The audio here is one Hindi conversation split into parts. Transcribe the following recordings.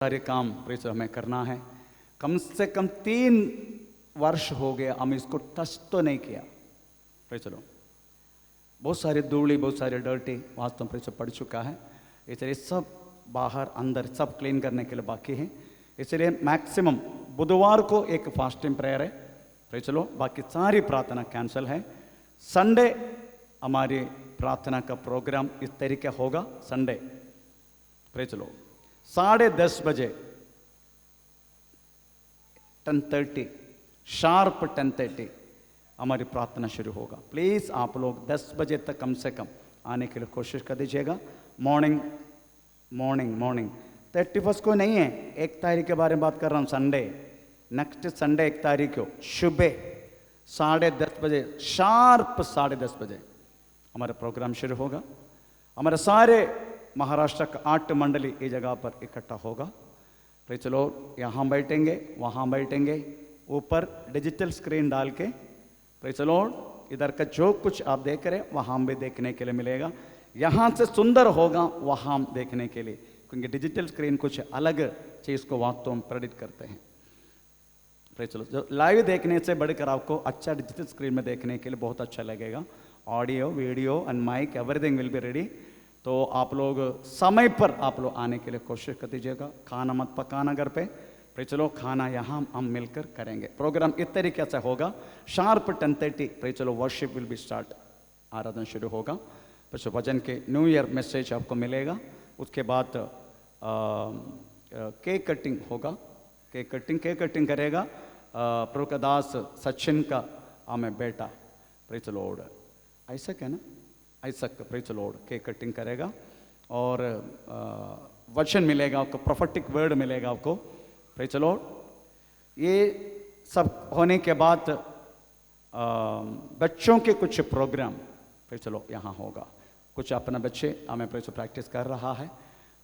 सारे काम प्रेस हमें करना है। कम से कम 3 वर्ष हो गया हम इसको टच तो नहीं किया। प्रेस चलो, बहुत सारे धूली, बहुत सारे डर्टी वास्तव में प्रेस पड़ चुका है। इसलिए सब बाहर अंदर सब क्लीन करने के लिए बाकी है। इसलिए मैक्सिमम बुधवार को एक फास्टिंग प्रेयर है। प्रेस चलो, बाकी सारी प्रार्थना कैंसिल है। संडे हमारी प्रार्थना का प्रोग्राम इस तरीके होगा। संडे प्रेस चलो 10:30 बजे 10:30 शार्प 10:30 हमारी प्रार्थना शुरू होगा। प्लीज़ आप लोग 10 बजे तक कम से कम आने के लिए कोशिश कर दीजिएगा। मॉर्निंग 31 को नहीं है, 1 तारीख के बारे में बात कर रहा हूँ। संडे, नेक्स्ट संडे 1 तारीख को सुबह 10:30 बजे शार्प 10:30 बजे हमारा प्रोग्राम शुरू होगा। हमारे सारे महाराष्ट्र का 8 मंडली इस जगह पर इकट्ठा होगा। तो चलो, यहाँ बैठेंगे, वहाँ बैठेंगे, ऊपर डिजिटल स्क्रीन डाल के तो चलो इधर का जो कुछ आप देख रहे हैं वहाँ भी देखने के लिए मिलेगा। यहाँ से सुंदर होगा वहाँ देखने के लिए, क्योंकि डिजिटल स्क्रीन कुछ अलग चीज़ को वास्तव में प्रेडिक्ट करते हैं। तो चलो, जो लाइव देखने से बढ़कर आपको अच्छा डिजिटल स्क्रीन में देखने के लिए बहुत अच्छा लगेगा। Audio, video and mic everything will be ready. तो आप लोग समय पर आप लोग आने के लिए कोशिश कर दीजिएगा। खाना मत पकाना घर पे। फिर चलो, खाना यहाँ हम मिलकर करेंगे। प्रोग्राम इस तरीके से होगा। शार्प 10:30 फिर चलो वर्शिप विल बी स्टार्ट, आराधना शुरू होगा। फिर वचन के न्यू ईयर मैसेज आपको मिलेगा। उसके बाद केक कटिंग होगा। केक कटिंग करेगा प्रभुदास सचिन का हमें बेटा प्रेज लॉर्ड आइसक है ना, आइसक प्रेज लॉर्ड केक कटिंग करेगा। और वचन मिलेगा आपको, प्रोफेटिक वर्ड मिलेगा आपको। प्रेज लॉर्ड, ये सब होने के बाद बच्चों के कुछ प्रोग्राम प्रेज लॉर्ड यहाँ होगा। कुछ अपना बच्चे हमें प्रेज प्रैक्टिस कर रहा है,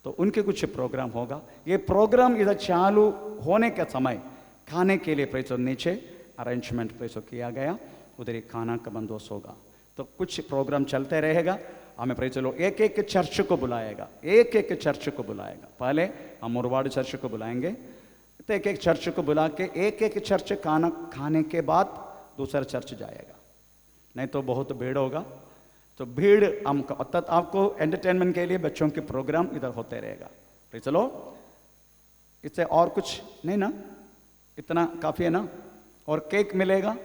तो उनके कुछ प्रोग्राम होगा। ये प्रोग्राम इधर चालू होने के समय खाने के लिए प्रेज नीचे अरेंजमेंट प्रेज किया गया, उधर ही खाना का बंदोबस्त होगा। तो कुछ प्रोग्राम चलते रहेगा। हमें प्रेज लो एक चर्च को बुलाएगा, एक चर्च को बुलाएगा। पहले हम मुरवाड़ चर्च को बुलाएंगे, तो एक चर्च को बुला के एक चर्च खाना खाने के बाद दूसरा चर्च जाएगा, नहीं तो बहुत भीड़ होगा। तो भीड़ हम आपको एंटरटेनमेंट के लिए बच्चों के प्रोग्राम इधर होते रहेगा। तो चलो, इससे और कुछ नहीं ना, इतना काफ़ी है ना। और केक मिलेगा,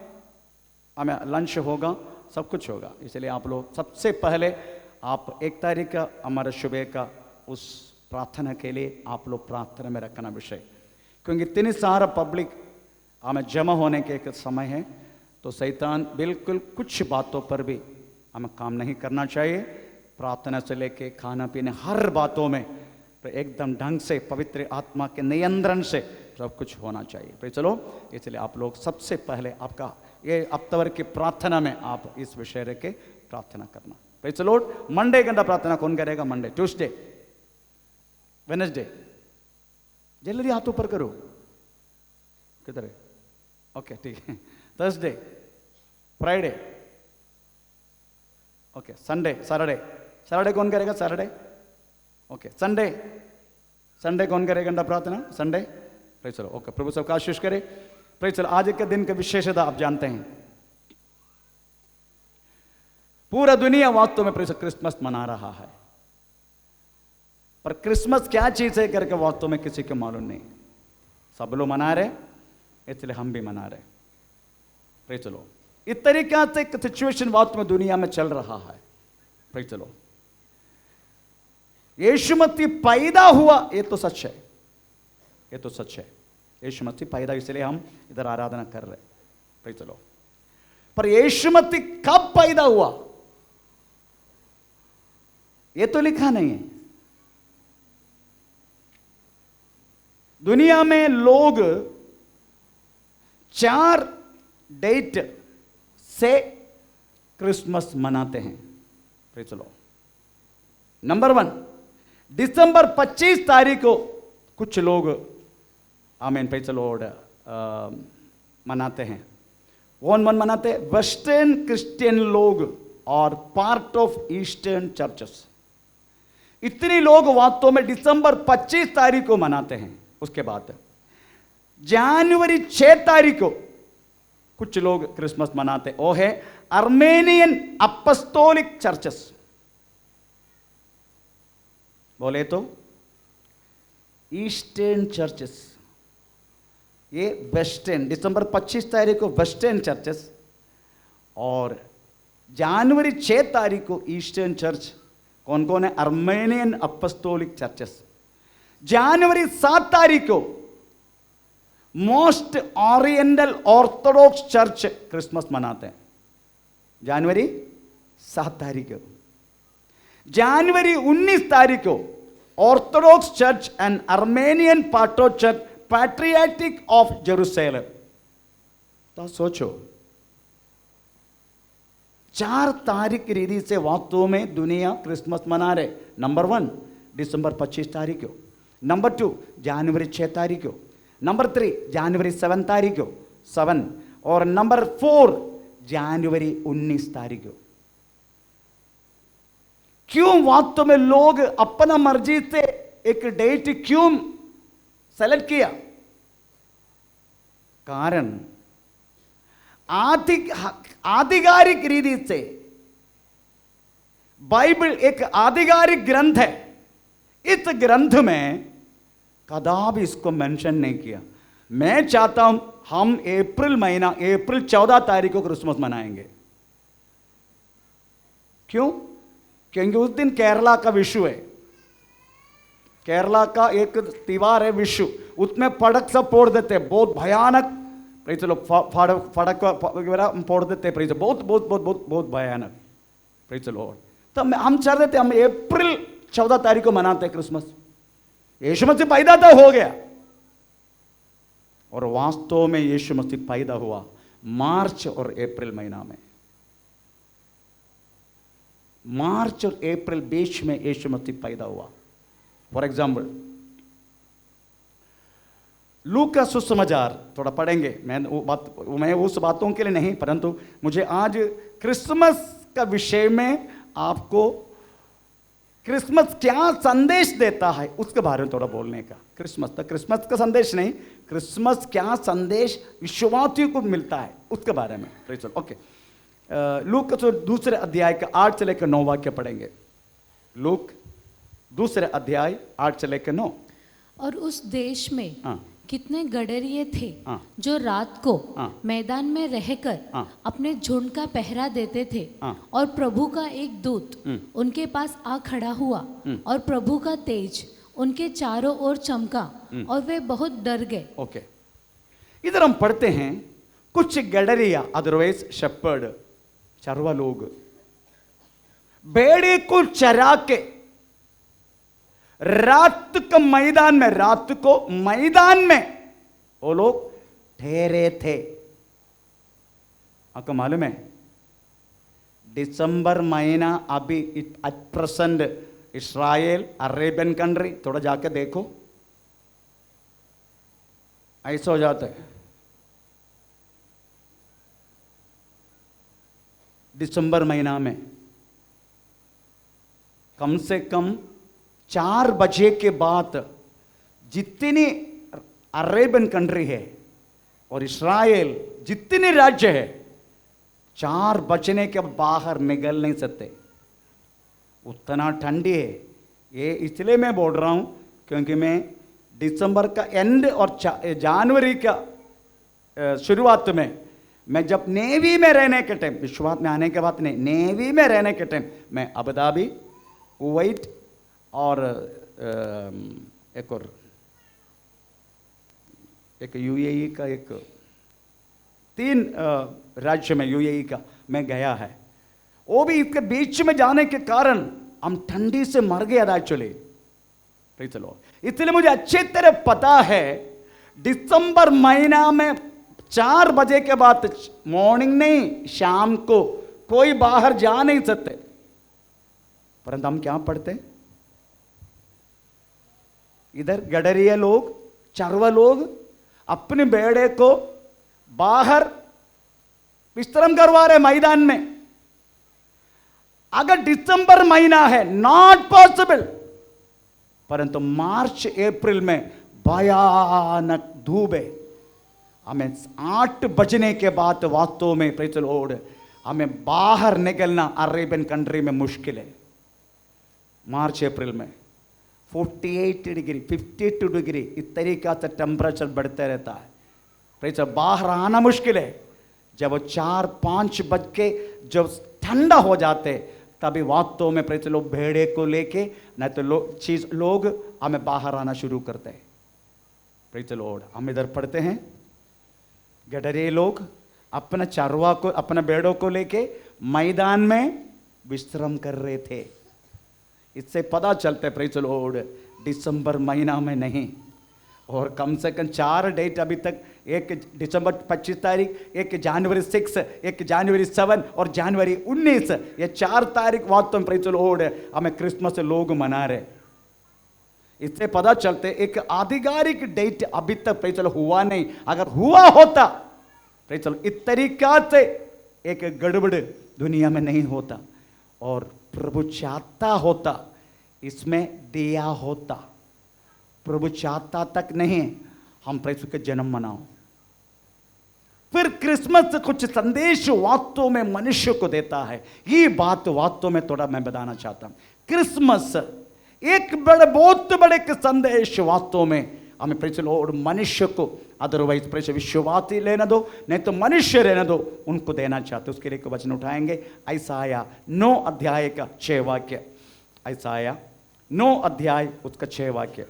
हमें लंच होगा, सब कुछ होगा। इसलिए आप लोग सबसे पहले आप 1 तारीख का हमारे सुबह का उस प्रार्थना के लिए आप लोग प्रार्थना में रखना विषय, क्योंकि इतनी सारा पब्लिक हमें जमा होने के एक समय है। तो शैतान बिल्कुल कुछ बातों पर भी हमें काम नहीं करना चाहिए। प्रार्थना से लेके खाना पीने हर बातों में तो एकदम ढंग से पवित्र आत्मा के नियंत्रण से सब कुछ होना चाहिए। तो चलो, इसलिए आप लोग सबसे पहले आपका ये अक्टूबर की प्रार्थना में आप इस विषय रख के प्रार्थना करना। तो चलो, मंडे घंटा प्रार्थना कौन करेगा? मंडे, ट्यूसडे, वेडनेसडे, जल्दी हाथ ऊपर करो। किधर है? ओके, ठीक है। Thursday, Friday, okay, Sunday, Saturday कौन करेगा? Saturday, okay. संडे कौन करेगा घंटा प्रार्थना? संडे। प्रेज चलो, ओके, प्रभु सबका आशीष करे। प्रेज चलो, आज के दिन की विशेषता आप जानते हैं, पूरा दुनिया वास्तव में प्रेज क्रिसमस मना रहा है, पर क्रिसमस क्या चीज है करके वास्तव में किसी को मालूम नहीं। सब लोग मना रहे, इसलिए हम भी मना रहे। प्रेज चलो, इस तरीके से एक सिचुएशन वास्तव में दुनिया में चल रहा है। प्रेज चलो, यीशु मसीह पैदा हुआ, ये तो सच है, ये तो सच है। यीशु मसीह पैदा, इसलिए हम इधर आराधना कर रहे। प्रेज चलो, पर यीशु मसीह कब पैदा हुआ ये तो लिखा नहीं है। दुनिया में लोग 4 डेट से क्रिसमस मनाते हैं। प्रेज चलो, नंबर 1 दिसंबर 25 तारीख को कुछ लोग आमीन प्रेज द लॉर्ड मनाते हैं। कौन मनाते? वेस्टर्न क्रिश्चियन लोग और पार्ट ऑफ ईस्टर्न चर्चेस। इतने लोग वास्तव में दिसंबर 25 तारीख को मनाते हैं। उसके बाद जनवरी 6 तारीख को कुछ लोग क्रिसमस मनाते, वो है अर्मेनियन अपस्टोलिक चर्चेस। बोले तो ईस्टर्न चर्चेस, ये वेस्टर्न, दिसंबर 25 तारीख को वेस्टर्न चर्चेस और जनवरी 6 तारीख को ईस्टर्न चर्च। कौन कौन है? Armenian अपस्टोलिक churches. जनवरी 7 तारीख को most oriental Orthodox church Christmas मनाते हैं, जनवरी 7 तारीख को। जनवरी 19 तारीख को Orthodox church and Armenian party church patriotic of Jerusalem. तो सोचो 4 तारीख की रीति से वास्तव में दुनिया क्रिसमस मना रहे। नंबर 1 दिसंबर 25 तारीख को, नंबर 2 जनवरी 6 तारीख को, नंबर 3 जनवरी 7 तारीख को 7, और नंबर 4 जनवरी 19 तारीख को। क्यों वास्तव में लोग अपना मर्जी से एक डेट क्यों सेलेक्ट किया? कारण आधिकारिक रीति से बाइबल एक आधिकारिक ग्रंथ है, इस ग्रंथ में कदापि इसको मेंशन नहीं किया। मैं चाहता हूं हम अप्रैल महीना अप्रैल 14 तारीख को क्रिसमस मनाएंगे। क्यों? क्योंकि उस दिन केरला का विशु है, केरला का एक त्योहार है विशु, उसमें फड़क सब फोड़ देते हैं, बहुत भयानक। प्रेज लो, फड़क वगैरह फोड़ देते हैं, प्रेज, बहुत बहुत बहुत बहुत बहुत भयानक। प्रेज लो, तो हम चाह रहे थे हम अप्रैल 14 तारीख को मनाते हैं क्रिसमस। यीशु मसीह पैदा तो हो गया, और वास्तव में यीशु मसीह पैदा हुआ मार्च और अप्रैल महीना में। मार्च और अप्रैल बीच में यीशु मसीह पैदा हुआ। फॉर एग्जाम्पल लूक का सुसमाचार थोड़ा पढ़ेंगे। मैं उस बातों के लिए नहीं, परंतु मुझे आज क्रिसमस का विषय में आपको क्रिसमस क्या संदेश देता है उसके बारे में थोड़ा बोलने का। क्रिसमस का संदेश नहीं, क्रिसमस क्या संदेश विश्वासियों को मिलता है उसके बारे में। ओके, लूक का दूसरे अध्याय का 8 से लेकर 9 वाक्य पढ़ेंगे। लूक दूसरे अध्याय 8 से लेकर 9। और उस देश में कितने गडरिये थे जो रात को मैदान में रहकर अपने झुंड का पहरा देते थे, और प्रभु का एक दूत उनके पास आ खड़ा हुआ, और प्रभु का तेज उनके चारों ओर चमका, और वे बहुत डर गए। ओके, इधर हम पढ़ते हैं कुछ गडरिया, अदरवाइज शेपर्ड, चरवा लोग, भेड़े को चरा के रात को मैदान में वो लोग ठहरे थे। आपको मालूम है दिसंबर महीना अभी at present Israel Arabian country, थोड़ा जाके देखो, ऐसा हो जाता है। दिसंबर महीना में कम से कम 4 बजे के बाद जितनी अरेबियन कंट्री है और इस्राएल जितने राज्य है, 4 बजने के बाहर निकल नहीं सकते, उतना ठंडी है। ये इसलिए मैं बोल रहा हूं क्योंकि मैं दिसंबर का एंड और जनवरी का शुरुआत में, मैं जब नेवी में रहने के टाइम, विश्वास में आने के बाद नहीं, नेवी में रहने के टाइम मैं अबू धाबी, कुवैत और एक यूएई का, एक 3 राज्य में यूएई का मैं गया है। वो भी इसके बीच में जाने के कारण हम ठंडी से मर गए एक्चुअली। चलो, इसलिए मुझे अच्छी तरह पता है दिसंबर महीना में 4 बजे के बाद, मॉर्निंग नहीं शाम को, कोई बाहर जा नहीं सकते। परंतु हम क्या पढ़ते, इधर गडरिया लोग, चरवा लोग अपने बेड़े को बाहर विश्राम करवा रहे मैदान में। अगर दिसंबर महीना है, नॉट पॉसिबल, परंतु मार्च अप्रैल में भयानक धूप है। हमें 8 बजने के बाद वास्तव में प्रेज़ द लॉर्ड हमें बाहर निकलना अरेबियन कंट्री में मुश्किल है। मार्च अप्रैल में 48 डिग्री 52 डिग्री इस तरीका से टेम्परेचर बढ़ते रहता है। प्रेज़ बाहर आना मुश्किल है। जब 4-5 बज के जब ठंडा हो जाते तभी वास्तव में प्रेज़ लोग भेड़े को लेके नहीं तो लोग हमें बाहर आना शुरू करते हैं। प्रेज़ लॉर्ड हम इधर पढ़ते हैं गडरे लोग अपना चरवा को अपने भेड़ों को लेके मैदान में विश्राम कर रहे थे। इससे पता चलता है प्रेज़ लॉर्ड दिसंबर महीना में नहीं, और कम से कम 4 डेट अभी तक, एक दिसंबर 25 तारीख, एक जनवरी 6, एक जनवरी 7 और जनवरी 19, ये 4 तारीख वास्तव में प्रेज़ द लॉर्ड हमें क्रिसमस लोग मना रहे। इससे पता चलते एक आधिकारिक डेट अभी तक प्रेज़ द लॉर्ड हुआ नहीं। अगर हुआ होता प्रेज़ द लॉर्ड इस तरीका से एक गड़बड़ दुनिया में नहीं होता, और प्रभु चाहता होता इसमें दिया होता। प्रभु चाहता तक नहीं हम प्रेज़ के जन्म मनाओ। फिर क्रिसमस कुछ संदेश वास्तव में मनुष्य को देता है। ये बात वास्तव में थोड़ा मैं बताना चाहता हूं। क्रिसमस एक बहुत बड़े संदेश वास्तव में हमें प्रेज़ लॉर्ड मनुष्य को, अदरवाइज प्रेज़ विश्वासी लेने दो नहीं तो मनुष्य रहने दो, उनको देना चाहते। उसके लिए एक वचन उठाएंगे, यशायाह 9 अध्याय का 6 वाक्य। यशायाह 9 अध्याय उसका 6 वाक्य।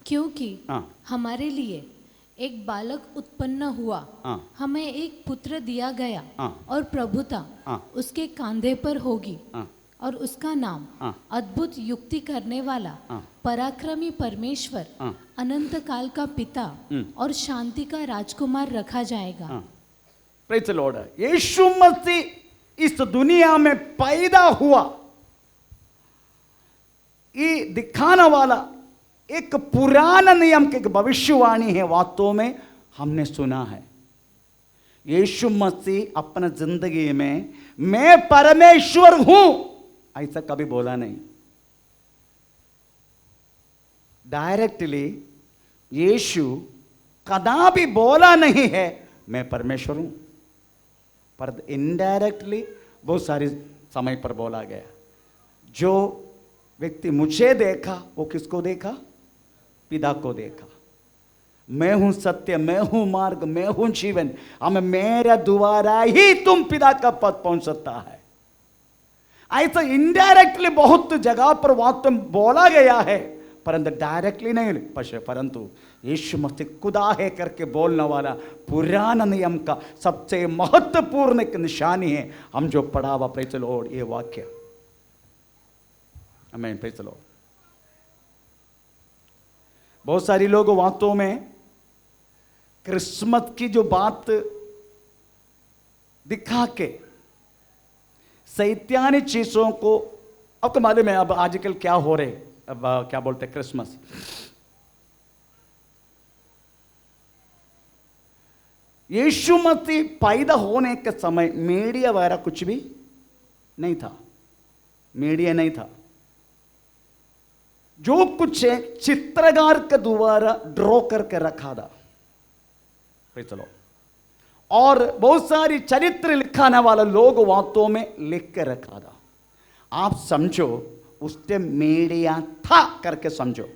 क्योंकि हमारे लिए एक बालक उत्पन्न हुआ, हमें एक पुत्र दिया गया, और प्रभुता उसके कांधे पर होगी, और उसका नाम अद्भुत युक्ति करने वाला, पराक्रमी परमेश्वर, अनंत काल का पिता और शांति का राजकुमार रखा जाएगा। प्रेज़ द लॉर्ड यीशु मसीह इस दुनिया में पैदा हुआ, ये दिखाने वाला एक पुराना नियम की भविष्यवाणी है। वास्तव में हमने सुना है यीशु मसीह अपना जिंदगी में मैं परमेश्वर हूं ऐसा कभी बोला नहीं। डायरेक्टली यीशु कदापि बोला नहीं है मैं परमेश्वर हूं, पर इनडायरेक्टली बहुत सारे समय पर बोला गया। जो व्यक्ति मुझे देखा वो किसको देखा? पिता को देखा। मैं हूं सत्य, मैं हूं मार्ग, मैं हूं जीवन, हमें मेरे द्वारा ही तुम पिता का पद पहुंच सकता है। ऐसा इनडायरेक्टली बहुत जगह पर वास्तव में बोला गया है, परंतु डायरेक्टली नहीं। परंतु यीशु मसीह खुदा है करके बोलने वाला पुराना नियम का सबसे महत्वपूर्ण एक निशानी है हम जो पढ़ा हुआ प्रेज़ द लॉर्ड ये वाक्य। आमीन, प्रेज़ द लॉर्ड। बहुत सारी लोग वास्तव में क्रिसमस की जो बात दिखा के सैतानी चीजों को, आपको मालूम है अब आजकल क्या हो रहे, अब क्या बोलते हैं क्रिसमस, यीशु मसीह पैदा होने के समय मीडिया वगैरह कुछ भी नहीं था, मीडिया नहीं था। जो कुछ है चित्रकार के द्वारा ड्रॉ करके रखा था, चलो, और बहुत सारी चरित्र लिखाने वाला लोग वास्तव में लिख के रखा था। आप समझो उस टाइम मीडिया था करके समझो।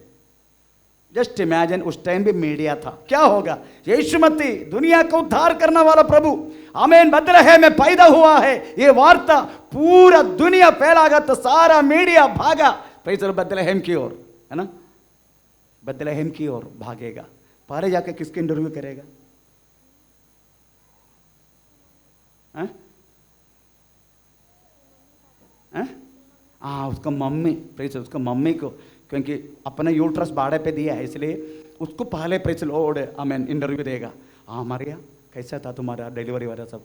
जस्ट इमेजिन उस टाइम भी मीडिया था, क्या होगा? यीशु मसीह दुनिया को उद्धार करने वाला प्रभु आमीन बदलहम में पैदा हुआ है, ये वार्ता पूरा दुनिया फैलागा तो सारा मीडिया भागा बदलहम की ओर, है ना, बदलहम की ओर भागेगा। पहले जाके किसके इंटरव्यू करेगा? उसका मम्मी, प्रेज़ उसका मम्मी को, क्योंकि अपना यूट्रस भाड़े पे दिया है इसलिए उसको पहले प्रेज़ लॉर्ड आमीन इंटरव्यू देगा। हाँ मारिया कैसा था तुम्हारा डिलीवरी वाला? सब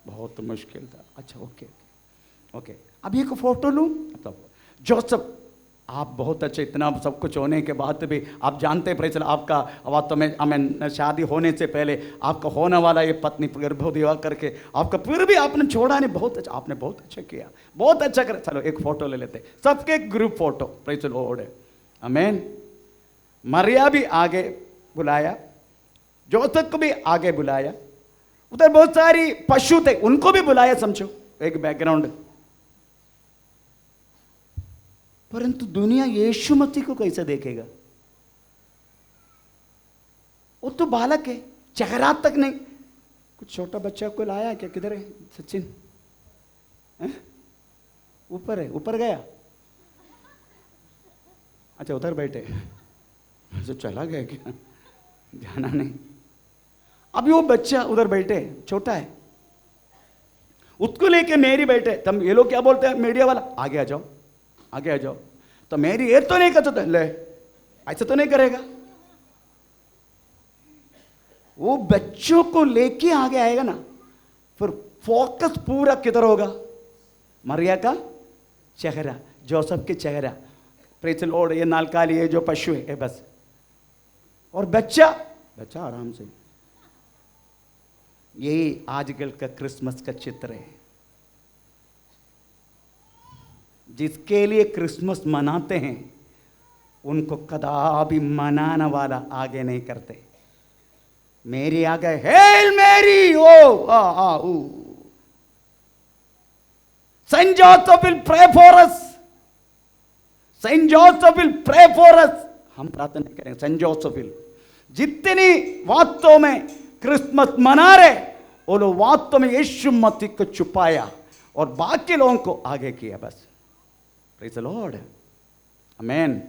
बहुत मुश्किल था। अच्छा ओके ओके ओके, अभी एक फोटो लूँ। मतलब जोसेफ आप बहुत अच्छे, इतना सब कुछ होने के बाद भी आप जानते हैं प्रेज आपका वास्तव में हमें शादी होने से पहले आपका होने वाला ये पत्नी गर्भवती हुआ करके आपका फिर भी आपने छोड़ा नहीं, बहुत अच्छा, आपने बहुत अच्छा किया, बहुत अच्छा कर। चलो एक फोटो ले लेते, सबके ग्रुप फोटो, प्रेज लॉर्ड, आमीन। मरिया भी आगे बुलाया, जोसेफ को भी आगे बुलाया, उधर बहुत सारी पशु थे उनको भी बुलाया, समझो एक बैकग्राउंड। परंतु दुनिया यीशु मसीह को कैसे देखेगा? वो तो बालक है, चेहरा तक नहीं। कुछ छोटा बच्चा को लाया क्या? किधर है सचिन? ऊपर है, ऊपर गया, अच्छा उधर बैठे, अच्छा चला गया क्या? जाना नहीं। अभी वो बच्चा उधर बैठे, छोटा है, उसको लेके मेरी बैठे। तब ये लोग क्या बोलते हैं मीडिया वाला, आगे आ जाओ, आगे आ जाओ। तो मेरी ये तो नहीं करता, ले ऐसा तो नहीं करेगा। वो बच्चों को लेके आगे आएगा ना, फिर फोकस पूरा किधर होगा? मरिया का चेहरा, जोसेफ के चेहरा, प्रेज लॉर्ड, ये नालकाली, ये जो पशु है बस, और बच्चा आराम से। यही आजकल का क्रिसमस का चित्र है। जिसके लिए क्रिसमस मनाते हैं उनको कदापि मनाने वाला आगे नहीं करते। मेरी आगे hail Mary, O Saint Joseph will pray for us, Saint Joseph will pray for us. हम प्रार्थना करें सेंट जोसेफ विल। जितनी वास्तव में क्रिसमस मना रहे वो लोग वास्तव में यीशु मसीह को छुपाया और बाकी लोगों को आगे किया बस। प्रेज द लॉर्ड, आमेन।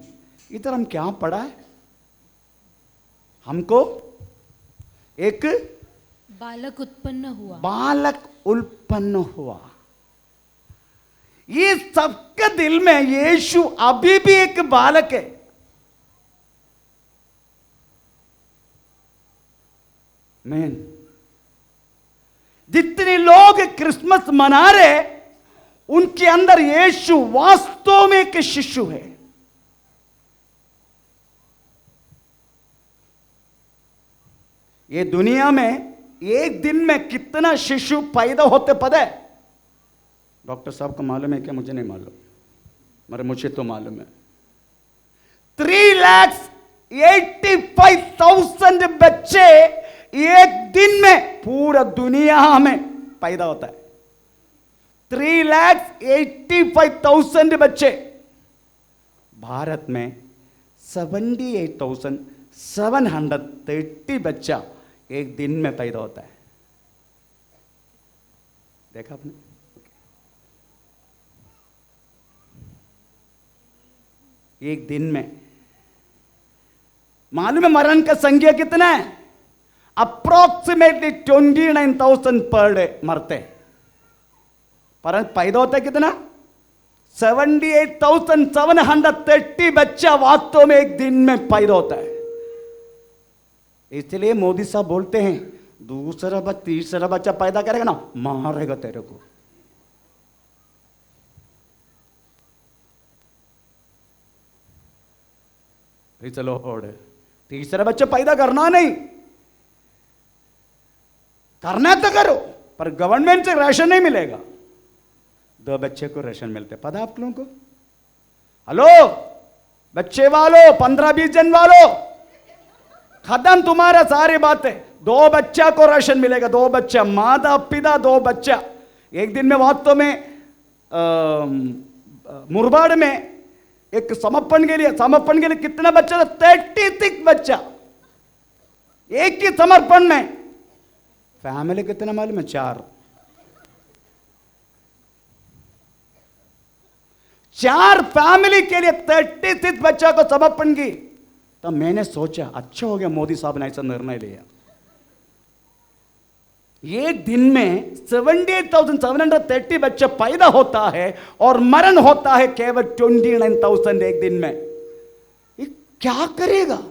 इधर हम क्या पढ़ा है? हमको एक बालक उत्पन्न हुआ, बालक उत्पन्न हुआ। ये सबके दिल में यीशु अभी भी एक बालक है। आमेन। जितने लोग क्रिसमस मना रहे उनके अंदर यीशु वास्तव में एक शिशु है। ये दुनिया में एक दिन में कितना शिशु पैदा होते पता है? डॉक्टर साहब को मालूम है क्या? मुझे नहीं मालूम, मगर मुझे तो मालूम है 3,85,000 बच्चे एक दिन में पूरा दुनिया में पैदा होता है। 3,85,000 बच्चे। भारत में 78,730 बच्चा एक दिन में पैदा होता है। देखा आपने? एक दिन में। मालूम है मरण का संख्या कितना है? अप्रोक्सीमेटली 29,000 पर डे मरते। पर पैदा होता है कितना? 78,730 बच्चा वास्तव में एक दिन में पैदा होता है। इसलिए मोदी साहब बोलते हैं दूसरा तीसरा बच्चा पैदा करेगा ना, मारेगा तेरे को। चलो और तीसरा बच्चा पैदा करना नहीं, करना तो करो, पर गवर्नमेंट से राशन नहीं मिलेगा। 2 बच्चे को राशन मिलते, पता आप लोगों को? हेलो बच्चे वालों, 15-20 जन वालों, खत्म तुम्हारा सारी बातें। 2 बच्चा को राशन मिलेगा, 2 बच्चा, माता पिता 2 बच्चा एक दिन में। वास्तव में मुरबाड़ में एक समर्पण के लिए कितना बच्चा था? 36 बच्चा एक ही समर्पण में। फैमिली कितना मालूम है? 4 फैमिली के लिए 36 बच्चा को समर्पण की। तब मैंने सोचा अच्छा हो गया मोदी साहब ने ऐसा निर्णय लिया। एक दिन में 78,730 बच्चा पैदा होता है और मरण होता है केवल 29,000 एक दिन में। ये क्या करेगा?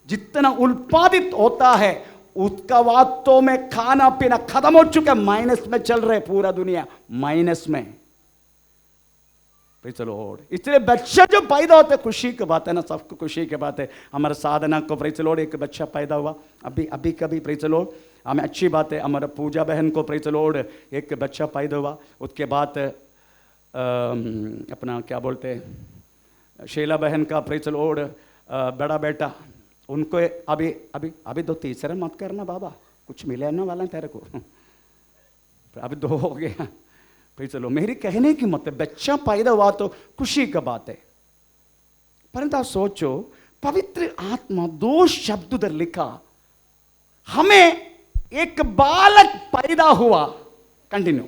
जितना उत्पादित होता है उसका वास्तव में खाना पीना खत्म हो चुका है, माइनस में चल रहे पूरा दुनिया, माइनस में। Praise the Lord. इसलिए बच्चा जो पैदा होता है खुशी की बात है ना, सबको खुशी की बात है। हमारे साधना को प्रेज़ द लॉर्ड एक बच्चा पैदा हुआ अभी कभी प्रेज़ द लॉर्ड, हमें अच्छी बात है। हमारा पूजा बहन को प्रेज़ द लॉर्ड एक बच्चा पैदा हुआ। उसके बाद अपना क्या बोलते हैं शीला बहन का प्रेज़ द लॉर्ड बड़ा बेटा, उनको अभी दो तीसरा मत करना बाबा, कुछ मिले ना वाला तेरे को अभी 2 हो गया। फिर चलो मेरी कहने की मतलब बच्चा पैदा हुआ तो खुशी का बात है, परंतु आप सोचो पवित्र आत्मा 2 शब्द उधर लिखा, हमें एक बालक पैदा हुआ। कंटिन्यू,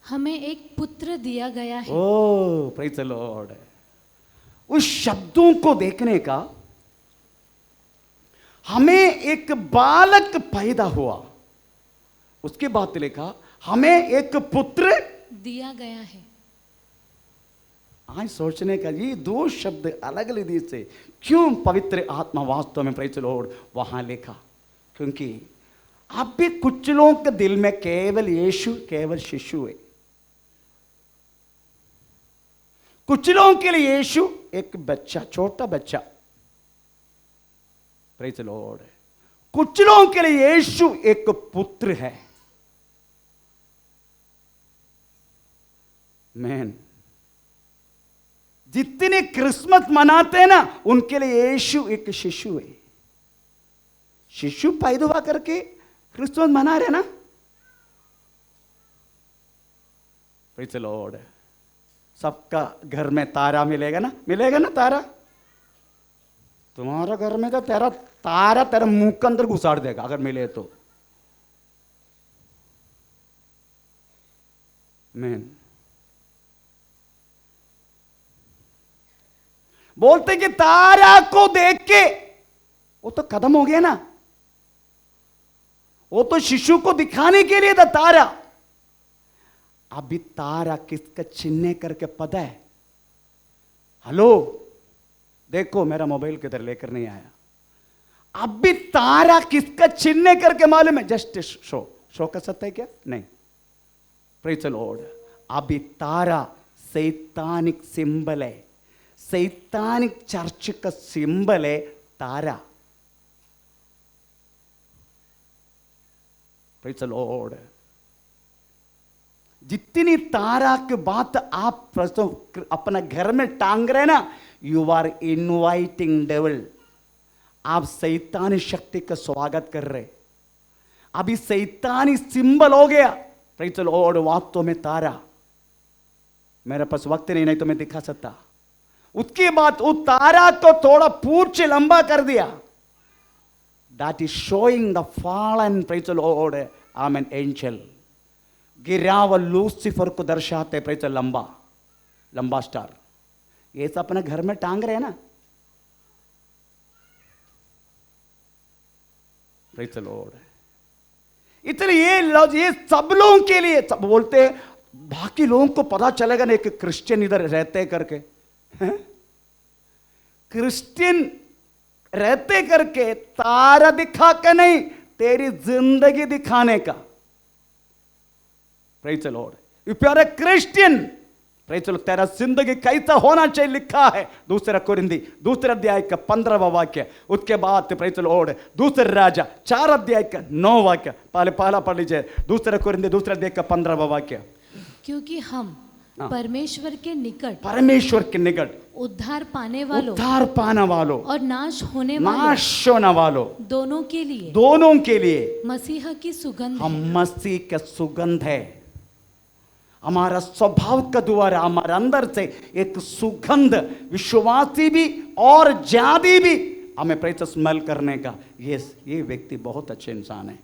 हमें एक पुत्र दिया गया है। ओ प्रेज़ द लॉर्ड। उस शब्दों को देखने का, हमें एक बालक पैदा हुआ, उसके बाद लिखा हमें एक पुत्र दिया गया है। आज सोचने का ये 2 शब्द अलग अलग से क्यों पवित्र आत्मा वास्तव में प्रेज़ द लॉर्ड वहां लिखा, क्योंकि अब भी कुछ लोगों के दिल में केवल यीशु केवल शिशु है, कुछ लोगों के लिए यीशु एक बच्चा, छोटा बच्चा, प्रेज़ द लॉर्ड। कुछ लोगों के लिए यीशु एक पुत्र है। मैन, जितने क्रिसमस मनाते हैं ना उनके लिए यीशु एक शिशु है। शिशु पैदा हुआ करके क्रिसमस मना रहे ना, प्रेज़ द लॉर्ड। सबका घर में तारा मिलेगा ना तारा। तुम्हारा घर में तो तेरा तारा तेरा मुंह के अंदर घुसाड़ देगा अगर मिले तो। मैन, बोलते कि तारा को देख के वो तो कदम हो गया ना, वो तो शिशु को दिखाने के लिए था तारा। अभी तारा किसका चिन्ह करके पता है? हेलो देखो, मेरा मोबाइल किधर लेकर नहीं आया। अभी तारा किसका चिन्ह करके मालूम है? जस्ट शो कर सकता है क्या? नहीं। Praise the Lord. अभी तारा सैतानिक सिंबल है, सैतानिक चर्च का सिंबल है तारा। Praise the Lord. जितनी तारा की बात आप अपना घर में टांग रहे ना, यू आर इनवाइटिंग डेविल। आप सैतानी शक्ति का स्वागत कर रहे। अभी सैतानी सिंबल हो गया। Praise the Lord. वास्तव में तारा, मेरे पास वक्त नहीं तो मैं दिखा सकता। उसके बाद उस तारा को थोड़ा पूछ लंबा कर दिया। That is showing the fallen, praise the Lord, amen, angel. गिरा हुआ लूसीफर को दर्शाते, प्रेज़ द लॉर्ड, लंबा स्टार। ये सब अपने घर में टांग रहे हैं ना, प्रेज़ द लॉर्ड। इसलिए ये सब लोगों के लिए सब बोलते हैं। बाकी लोगों को पता चलेगा ना कि क्रिश्चियन इधर रहते करके, क्रिश्चियन रहते करके तारा दिखा के नहीं, तेरी जिंदगी दिखाने का। Praise the lord. If you are a Christian, praise the lord, तेरा जिंदगी कैसा होना चाहिए लिखा है 2 कोरिन्थी 2 अध्याय का 15वां वाक्य। उसके बाद प्रेज़ द लॉर्ड 2 राजा 4 अध्याय का 9 वाक्य। पहला पढ़ लीजिए 2 कोरिन्थी 2 अध्याय का 15वां वाक्य। क्योंकि हम परमेश्वर के निकट उद्धार पाने वालों और नाश होने वालों दोनों के लिए मसीह की सुगंध हम मसीह का सुगंध है। हमारा स्वभाव का द्वारा हमारे अंदर से एक सुगंध, विश्वासी भी और जाति भी हमें प्रेज़ स्मेल करने का। ये व्यक्ति बहुत अच्छे इंसान है।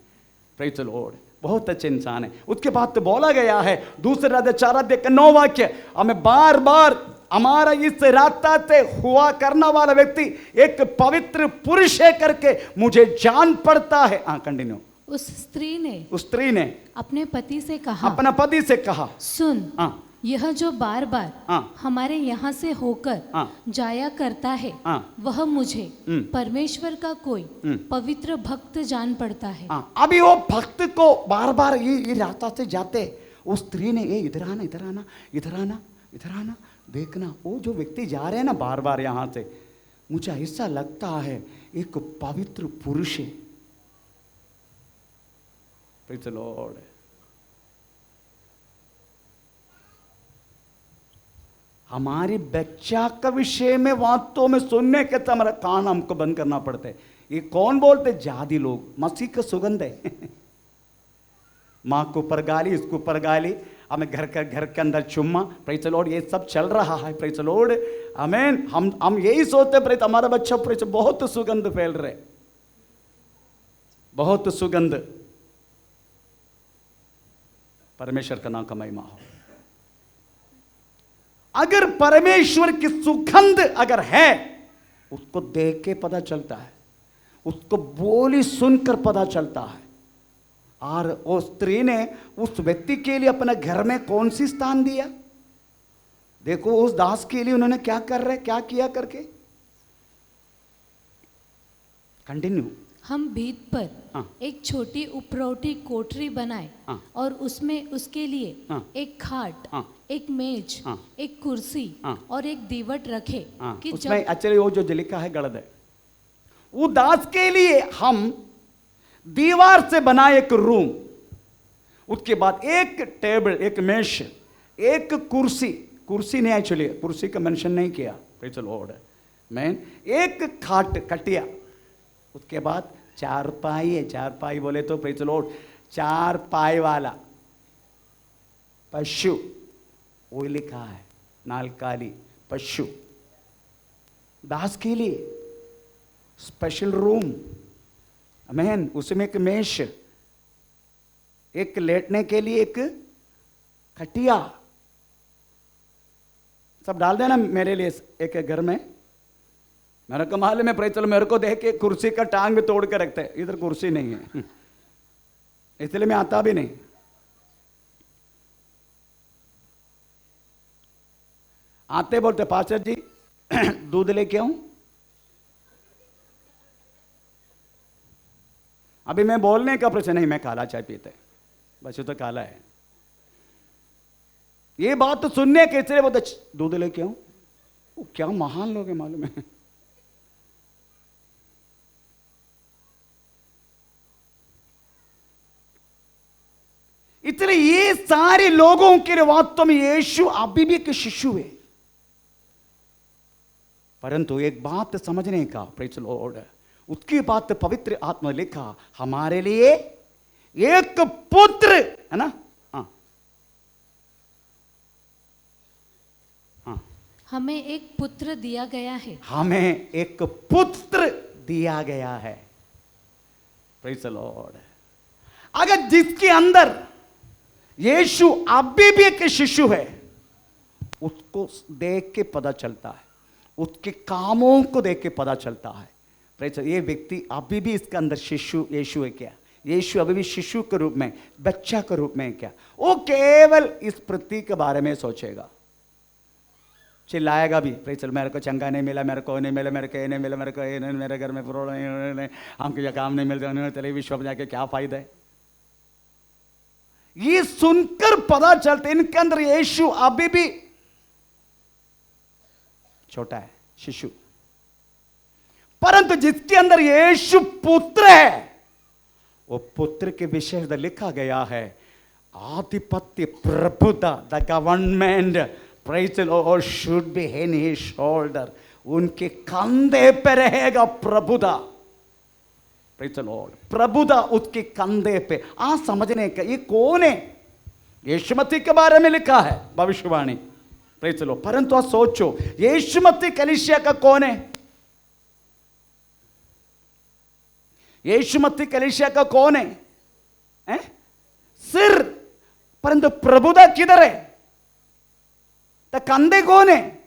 प्रेज़ द लॉर्ड, बहुत अच्छे इंसान है। उसके बाद तो बोला गया है 2 राजा 4 अध्याय का 9 वाक्य। हमें बार बार हमारा इस रास्ता से हुआ करना वाला व्यक्ति एक पवित्र पुरुष है करके मुझे जान पड़ता है। कंटिन्यू। उस स्त्री ने अपने पति से कहा, सुन, यह जो बार बार हमारे यहाँ से होकर जाया करता है, वह मुझे परमेश्वर का कोई पवित्र भक्त जान पड़ता है। अभी वो भक्त को बार बार ये रास्ता से जाते, उस स्त्री ने, ये इधर आना, देखना वो जो व्यक्ति जा रहे हैं ना बार बार यहां से, मुझे ऐसा लगता है एक पवित्र पुरुष है। Praise the Lord. हमारी बच्चा का विषय में वास्तव में सुनने के तो हमारा कान हमको बंद करना पड़ता है। ये कौन बोलते? जादी लोग। मसीह का सुगंध है। माँ को ऊपर गाली, इसको ऊपर गाली, हमें घर के अंदर चुम्मा। Praise the Lord. ये सब चल रहा है। Praise the lord. आमीन। हम यही सोचते प्रेज़ हमारा बच्चा प्रेज़ बहुत सुगंध फैल रहे, बहुत सुगंध। परमेश्वर का नाम का महिमा हो। अगर परमेश्वर की सुगंध अगर है, उसको देख के पता चलता है, उसको बोली सुनकर पता चलता है। और उस स्त्री ने उस व्यक्ति के लिए अपने घर में कौन सी स्थान दिया? देखो उस दास के लिए उन्होंने क्या कर रहे, क्या किया करके। कंटिन्यू। हम भीत पर एक छोटी उपरौठी कोठरी बनाए और उसमें उसके लिए एक खाट, एक मेज, एक कुर्सी और एक दीवट रखे कि उसमें एक्चुअली वो जो लिखा है गलत है। वो दास के लिए हम दीवार से बनाए एक रूम, उसके बाद एक टेबल, एक मेज, एक कुर्सी, कुर्सी नहीं एक्चुअली, कुर्सी का मेंशन नहीं किया। Praise the Lord. मैं एक खाट कटिया, उसके बाद चारपाई है। चारपाई बोले तो प्रेज़ द लॉर्ड, चार पाई वाला पशु, वो लिखा है नालकाली पशु। दास के लिए स्पेशल रूम, आमीन। उसमें एक मेज, एक लेटने के लिए एक खटिया, सब डाल देना मेरे लिए एक घर में। मेरा कमाल में प्रेज़ द लॉर्ड, मेरे को देख के कुर्सी का टांग भी तोड़ के रखते हैं। इधर कुर्सी नहीं है, इसलिए मैं आता भी नहीं। आते बोलते पास्टर जी दूध लेके आऊं। अभी मैं बोलने का प्रश्न नहीं, मैं काला चाय पीते, बस ये तो काला है। ये बात तो सुनने के इसलिए बोलते दूध लेके आऊं। वो क्या महान लोग हैं मालूम है। इसलिए ये सारे लोगों के लिए वास्तव में यीशु अभी भी एक शिशु है। परंतु एक बात समझने का, प्रेज़ द लॉर्ड, उसकी बात पवित्र आत्मा लिखा हमारे लिए एक पुत्र है ना। हमें एक पुत्र दिया गया है। हमें एक पुत्र दिया गया है। Praise the Lord. अगर जिसके अंदर यीशु अभी भी एक शिशु है, उसको देख के पता चलता है, उसके कामों को देख के पता चलता है। ये व्यक्ति अभी भी इसके अंदर शिशु यीशु है क्या? यीशु अभी भी शिशु के रूप में, बच्चा के रूप में क्या? वो केवल इस प्रतीक के बारे में सोचेगा, चिल्लाएगा भी, मेरे को चंगा नहीं मिला, मेरे को नहीं मिला, मेरे को ये नहीं मिला, मेरे को ये नहीं, मेरे घर में प्रॉब्लम नहीं, हमको यह काम नहीं मिलता, चले विश्व में जाके क्या फायदा है? ये सुनकर पता चलता इनके अंदर यीशु अभी भी छोटा है, शिशु। परंतु जिसके अंदर यीशु पुत्र है, वो पुत्र के विषय में लिखा गया है आधिपत्य, प्रभुता, the government, praise the Lord, should be in his shoulder. उनके कंधे पे रहेगा प्रभुता। Praise the Lord. प्रभुता उसके कंधे पे। समझने का ये कौन है? यीशु मसीह के बारे में लिखा है भविष्यवाणी। Praise the Lord. परंतु आप सोचो, यीशु मसीह कलीसिया का कौन है? यीशु मसीह कलीसिया का कौन है? सिर। परंतु प्रभुता किधर है? तो कंधे कौन है?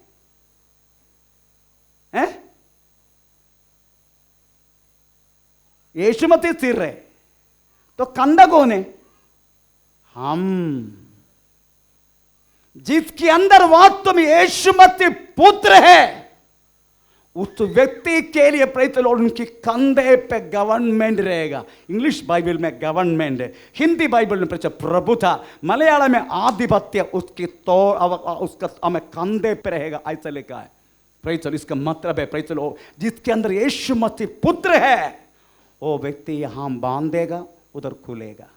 यीशु मसीह सिर है, तो कंधा कौन है? हम। जिसके अंदर वास्तव में यीशु मसीह पुत्र है, उस व्यक्ति के लिए प्रेज द लॉर्ड उनकी कंधे पे गवर्नमेंट रहेगा। इंग्लिश बाइबल में गवर्नमेंट है, हिंदी बाइबल में प्रेज प्रभुता, मलयालम में आधिपत्य उसकी तो उसका हमें कंधे पे रहेगा, ऐसा लिखा है। प्रेज द लॉर्ड, इसका मतलब है प्रेज द लॉर्ड जिसके अंदर यीशु मसीह पुत्र है वो व्यक्ति यहां बांधेगा उधर खुलेगा।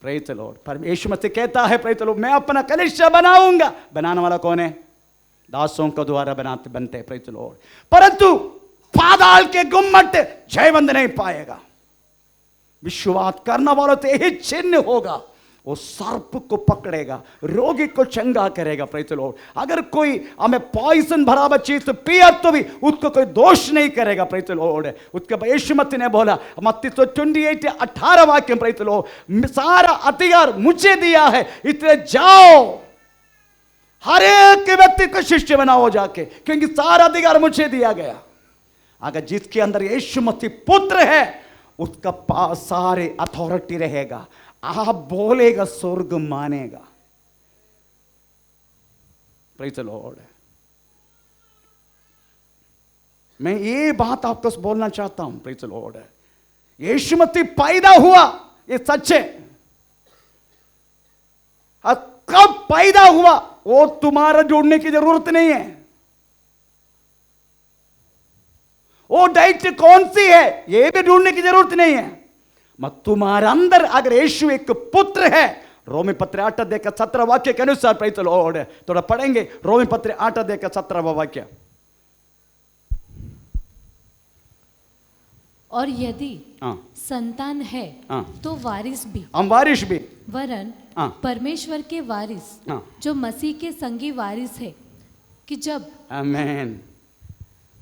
Praise the Lord. पर यीशु मसीह कहता है प्रेज द लॉर्ड मैं अपना कलीसिया बनाऊंगा। बनाने वाला कौन है? दासों के द्वारा बनते हैं, प्रेज द लॉर्ड। परंतु पाताल के गुम्मट जयवंत नहीं पाएगा। विश्वास करने वालों तो यही चिन्ह होगा, वो सर्प को पकड़ेगा, रोगी को चंगा करेगा। Praise the Lord. अगर कोई हमें पॉइजन भरा चीज पिया तो भी उसको कोई दोष नहीं करेगा। Praise the Lord. उसके बाद यीशु मसीह ने बोला मत्ती 28:18 वाक्य, प्रेज द लॉर्ड सारा अधिकार मुझे दिया है, इसलिए जाओ हर एक व्यक्ति को शिष्य बनाओ जाके, क्योंकि सारा अधिकार मुझे दिया गया। अगर जिसके अंदर यीशु मसीह पुत्र है उसका पास सारे अथॉरिटी रहेगा। आप बोलेगा स्वर्ग मानेगा। Praise the Lord. मैं ये बात आपको बोलना चाहता हूं, प्रेज द लॉर्ड। यीशु मसीह पैदा हुआ ये सच है। कब पैदा हुआ वो तुम्हारा जोड़ने की जरूरत नहीं है। वो डाइट कौन सी है ये भी ढूंढने की जरूरत नहीं है। तुम्हारे अंदर अगर यीशु एक पुत्र है, रोमी पत्र 8:17 वाक्य के अनुसार, प्रेज द लॉर्ड थोड़ा पढ़ेंगे। रोमी पत्र 8:17 वाक्य। और यदि संतान है तो वारिस भी, हम वारिस भी, वरन परमेश्वर के वारिस जो मसीह के संगी वारिस है कि जब। आमीन।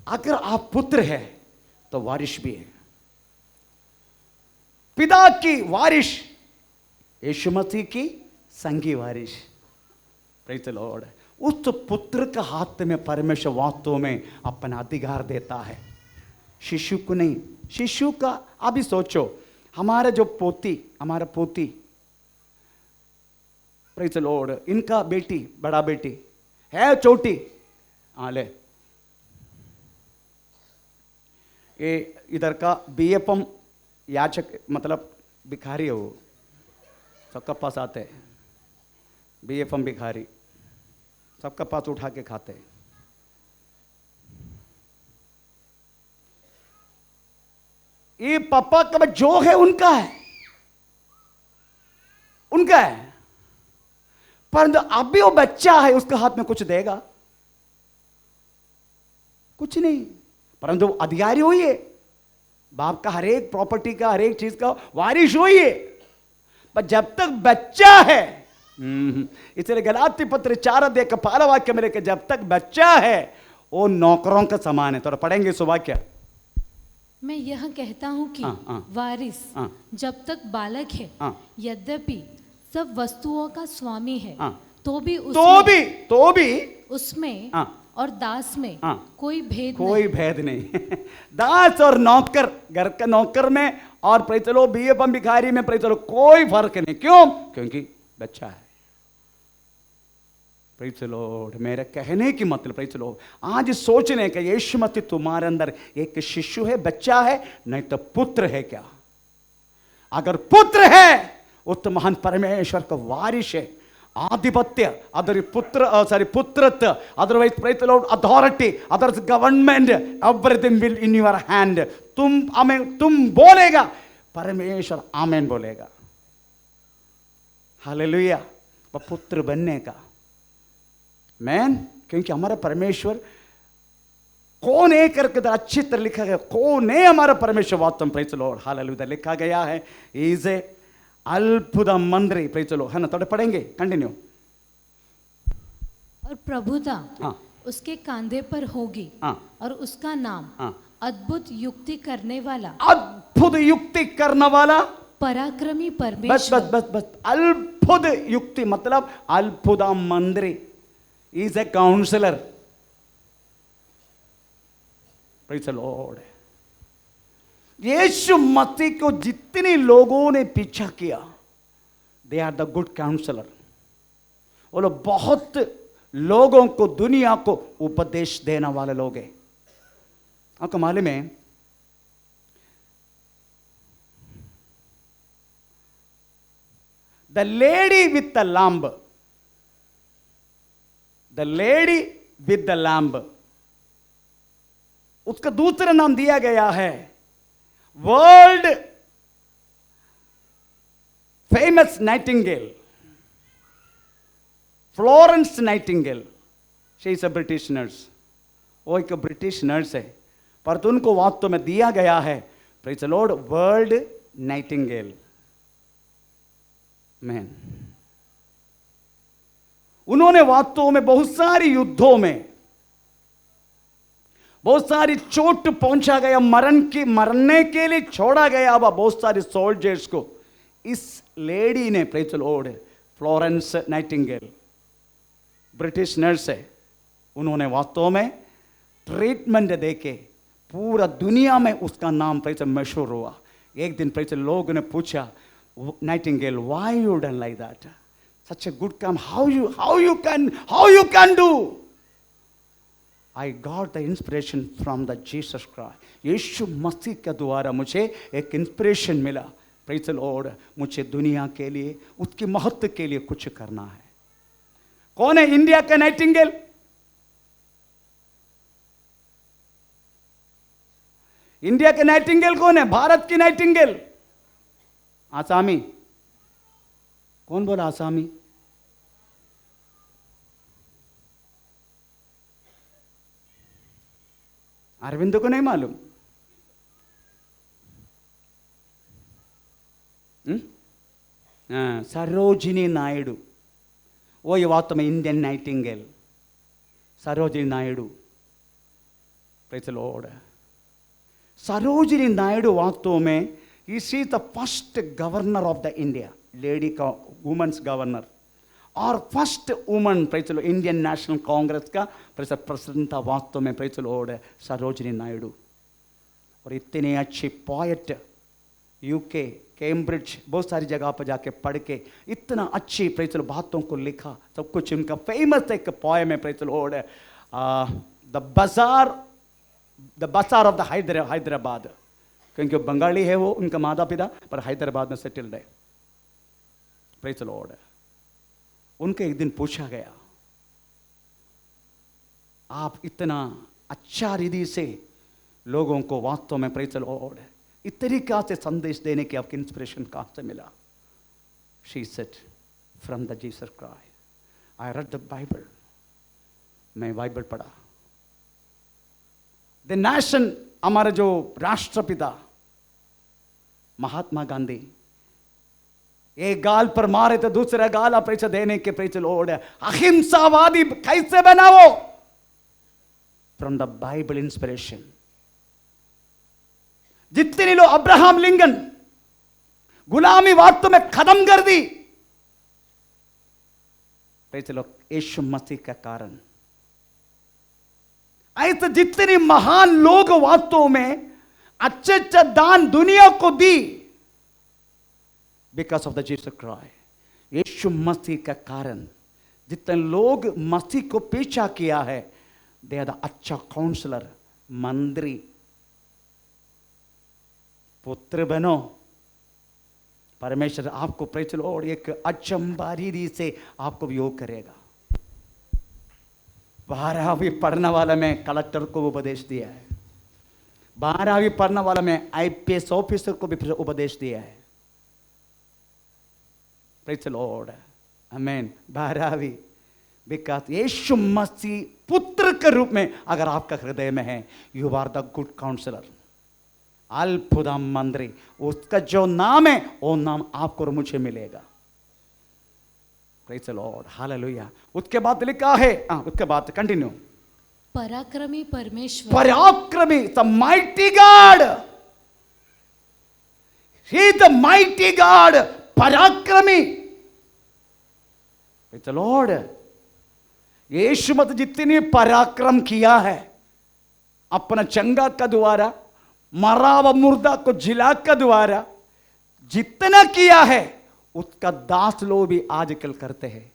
अगर आप पुत्र है तो वारिस भी है। पिता की वारिस, यीशु मसीह की संगी वारिस। Praise the Lord. उस पुत्र का हाथ में परमेश्वर वास्तव में अपना अधिकार देता है, शिशु को नहीं। शिशु का अभी सोचो, हमारा जो पोती, हमारा पोती, प्रेज द लॉर्ड, इनका बेटी, बड़ा बेटी है छोटी, ले ये इधर का बीएफएम याचक मतलब भिखारी है, वो सबका पास आते हैं। बीएफएम भिखारी सबका पास उठा के खाते हैं। ये पापा का जो है उनका है, उनका है। परंतु अभी वो बच्चा है, उसका हाथ में कुछ देगा? कुछ नहीं। परंतु अधिकारी हुई है, बाप का हर एक प्रॉपर्टी का, हर एक चीज का वारिस हुई है। पर जब तक बच्चा है, इसलिए गलाती पत्र 4 का पहला वाक्य मेरे के, जब तक बच्चा है वो नौकरों का समान है। तो पढ़ेंगे इस वाक्य। मैं यह कहता हूं कि वारिस जब तक बालक है, यद्यपि सब वस्तुओं का स्वामी है, तो भी उसमें और दास में कोई भेद नहीं। दास और नौकर, घर का नौकर में और प्रेज द लॉर्ड बीएफएम भिखारी में प्रेज द लॉर्ड कोई फर्क नहीं। क्यों? क्योंकि बच्चा है। Praise the Lord. मेरे कहने की मतलब प्रेज द लॉर्ड, आज सोचने का यीशु मसीह तुम्हारे अंदर एक शिशु है, बच्चा है, नहीं तो पुत्र है क्या? अगर पुत्र है वो तो महान परमेश्वर का वारिस है, आधिपत्य, अदर पुत्रत्व, otherwise praise the lord authority, other government, everything will in your hand. तुम बोलेगा, परमेश्वर आमेन बोलेगा। हालेलुया। पुत्र बनने का मैन, क्योंकि हमारा परमेश्वर कौन है करके अच्छी तरह लिखा गया, कौन है हमारा परमेश्वर वास्तव में। Praise the Lord. हालेलुया। लिखा गया है इज ए अद्भुत मंत्री। प्रेज द लॉर्ड, है ना? थोड़े पढ़ेंगे, कंटिन्यू। और प्रभुता उसके कंधे पर होगी, और उसका नाम अद्भुत युक्ति करने वाला, अद्भुत युक्ति करने वाला, पराक्रमी परमेश्वर। बस अद्भुत युक्ति मतलब अद्भुत मंत्री। Is a counsellor. Praise the lord. Yeshu Masih को जितने लोगों ने पीछा किया, they are the good counsellor. वो लोग बहुत लोगों को, दुनिया को उपदेश देने वाले लोग हैं। आपको मालूम है, the lady with the lamb, the lady with the lamb, उसका दूसरा नाम दिया गया है world famous Nightingale, Florence Nightingale. She is a British nurse. वो एक ब्रिटिश नर्स है, पर तो उनको वास्तव में दिया गया है, praise the Lord, world Nightingale. Man, उन्होंने वास्तव में बहुत सारी युद्धों में बहुत सारी चोट पहुंचा गया, मरने के लिए छोड़ा गया वह बहुत सारे सोल्जर्स को। इस लेडी ने, praise the Lord, Florence Nightingale, British nurse है, उन्होंने वास्तव में ट्रीटमेंट देके पूरा दुनिया में उसका नाम प्रेज़ मशहूर हुआ। एक दिन प्रेज़ लोगों ने पूछा, Nightingale, why you done like that, such a good काम, how you can do? I got the inspiration from the Jesus Christ. Yeshu Masih के द्वारा मुझे एक इंस्पिरेशन मिला, प्रेज़ द लॉर्ड, मुझे दुनिया के लिए, उसकी महत्व के लिए कुछ करना है। कौन है इंडिया का नाइटिंगेल? इंडिया के नाइटिंगेल कौन है? भारत की नाइटिंगेल आसामी। कौन बोला आसामी? अरविंद को नहीं मालूम? सरोजिनी नायडू, वो ये वास्तव में Indian Nightingale, Sarojini Naidu, praise the Lord. Sarojini Naidu वास्तव में she is the first governor of the India, lady का वुमेन्स गवर्नर, और first woman, praise the Lord, Indian national Congress का प्रेसिडेंट था वास्तव में, praise the Lord, Sarojini Naidu. और इतने अच्छी पोएट, यूके, कैम्ब्रिज, बहुत सारी जगह पर जाके पढ़ के इतना अच्छी, प्रेज़ द लॉर्ड, बातों को लिखा, सब कुछ उनका फेमस एक पोएम है, प्रेज़ द लॉर्ड, द बाजार ऑफ द हैदराबाद, क्योंकि वो बंगाली है, वो उनका माता पिता, पर हैदराबाद में सेटल्ड है, प्रेज़ द लॉर्ड। उनके एक दिन पूछा गया, आप इतना अच्छा रीति से लोगों को वास्तव में, प्रेज़ द लॉर्ड, इस तरीका से संदेश देने की आपकी इंस्पिरेशन कहां से मिला? She said, from the Jesus Christ, I read the Bible, मैं बाइबल पढ़ा। द नेशन, हमारे जो राष्ट्रपिता महात्मा गांधी, एक गाल पर मारे तो दूसरा गाल प्रेज़ देने के, प्रेज़ द लॉर्ड, अहिंसावादी कैसे बना वो? From the Bible inspiration. जितने लोग, अब्राहम लिंकन, गुलामी वास्तव में खत्म कर दी, praise the lord, Yeshu Masih का कारण। ऐसे जितने महान लोग वास्तव में अच्छे अच्छे दान दुनिया को दी, because of the Jesus Christ, Yeshu Masih का कारण। जितने लोग मसीह को पीछा किया है, दे आर द अच्छा काउंसलर, मंत्री, पुत्र बनो। परमेश्वर आपको, प्रेज़ द लॉर्ड, एक अचंबारी से आपको योग करेगा। 12वीं पढ़ने वाला में कलेक्टर को उपदेश दिया है, 12वीं पढ़ने वाला में IPS ऑफिसर को भी उपदेश दिया है, प्रेज़ द लॉर्ड, आमीन। 12वीं, बिकॉज़ यीशु मसीह पुत्र के रूप में अगर आपका हृदय में है, you are the good counsellor, अद्भुत मंत्री, उसका जो नाम है वो नाम आपको और मुझे मिलेगा, प्रेज़ द लॉर्ड, हालेलुया। उसके बाद लिखा है, उसके बाद कंटिन्यू, पराक्रमी परमेश्वर, पराक्रमी, the mighty God, he the mighty God, पराक्रमी, प्रेज़ द लॉर्ड। यीशु मसीह जितने पराक्रम किया है अपना चंगा का द्वारा, मरा व मुर्दा को जिला का द्वारा, जितना किया है उसका दास लोग भी आजकल करते हैं।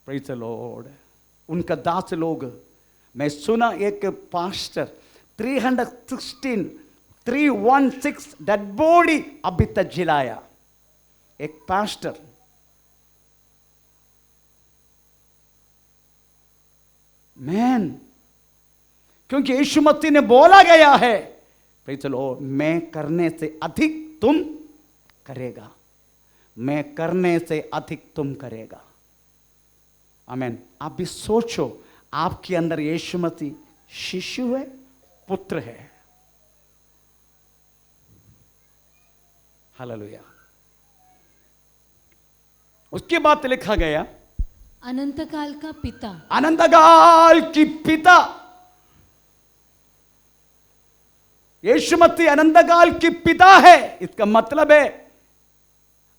Praise the Lord. उनका दास लोग, मैं सुना एक पास्टर 316 डेड बॉडी अभी तक जिलाया, एक पास्टर। मैन, क्योंकि यीशु मसीह ने बोला गया है, प्रेज द लॉर्ड, मैं करने से अधिक तुम करेगा, मैं करने से अधिक तुम करेगा। आमीन। आप भी सोचो, आपके अंदर यीशु मसीह शिशु है, पुत्र है। हालेलुया। उसके बाद लिखा गया अनंत काल का पिता, अनंत काल की पिता। यीशु मसीह अनंत काल की पिता है। इसका मतलब है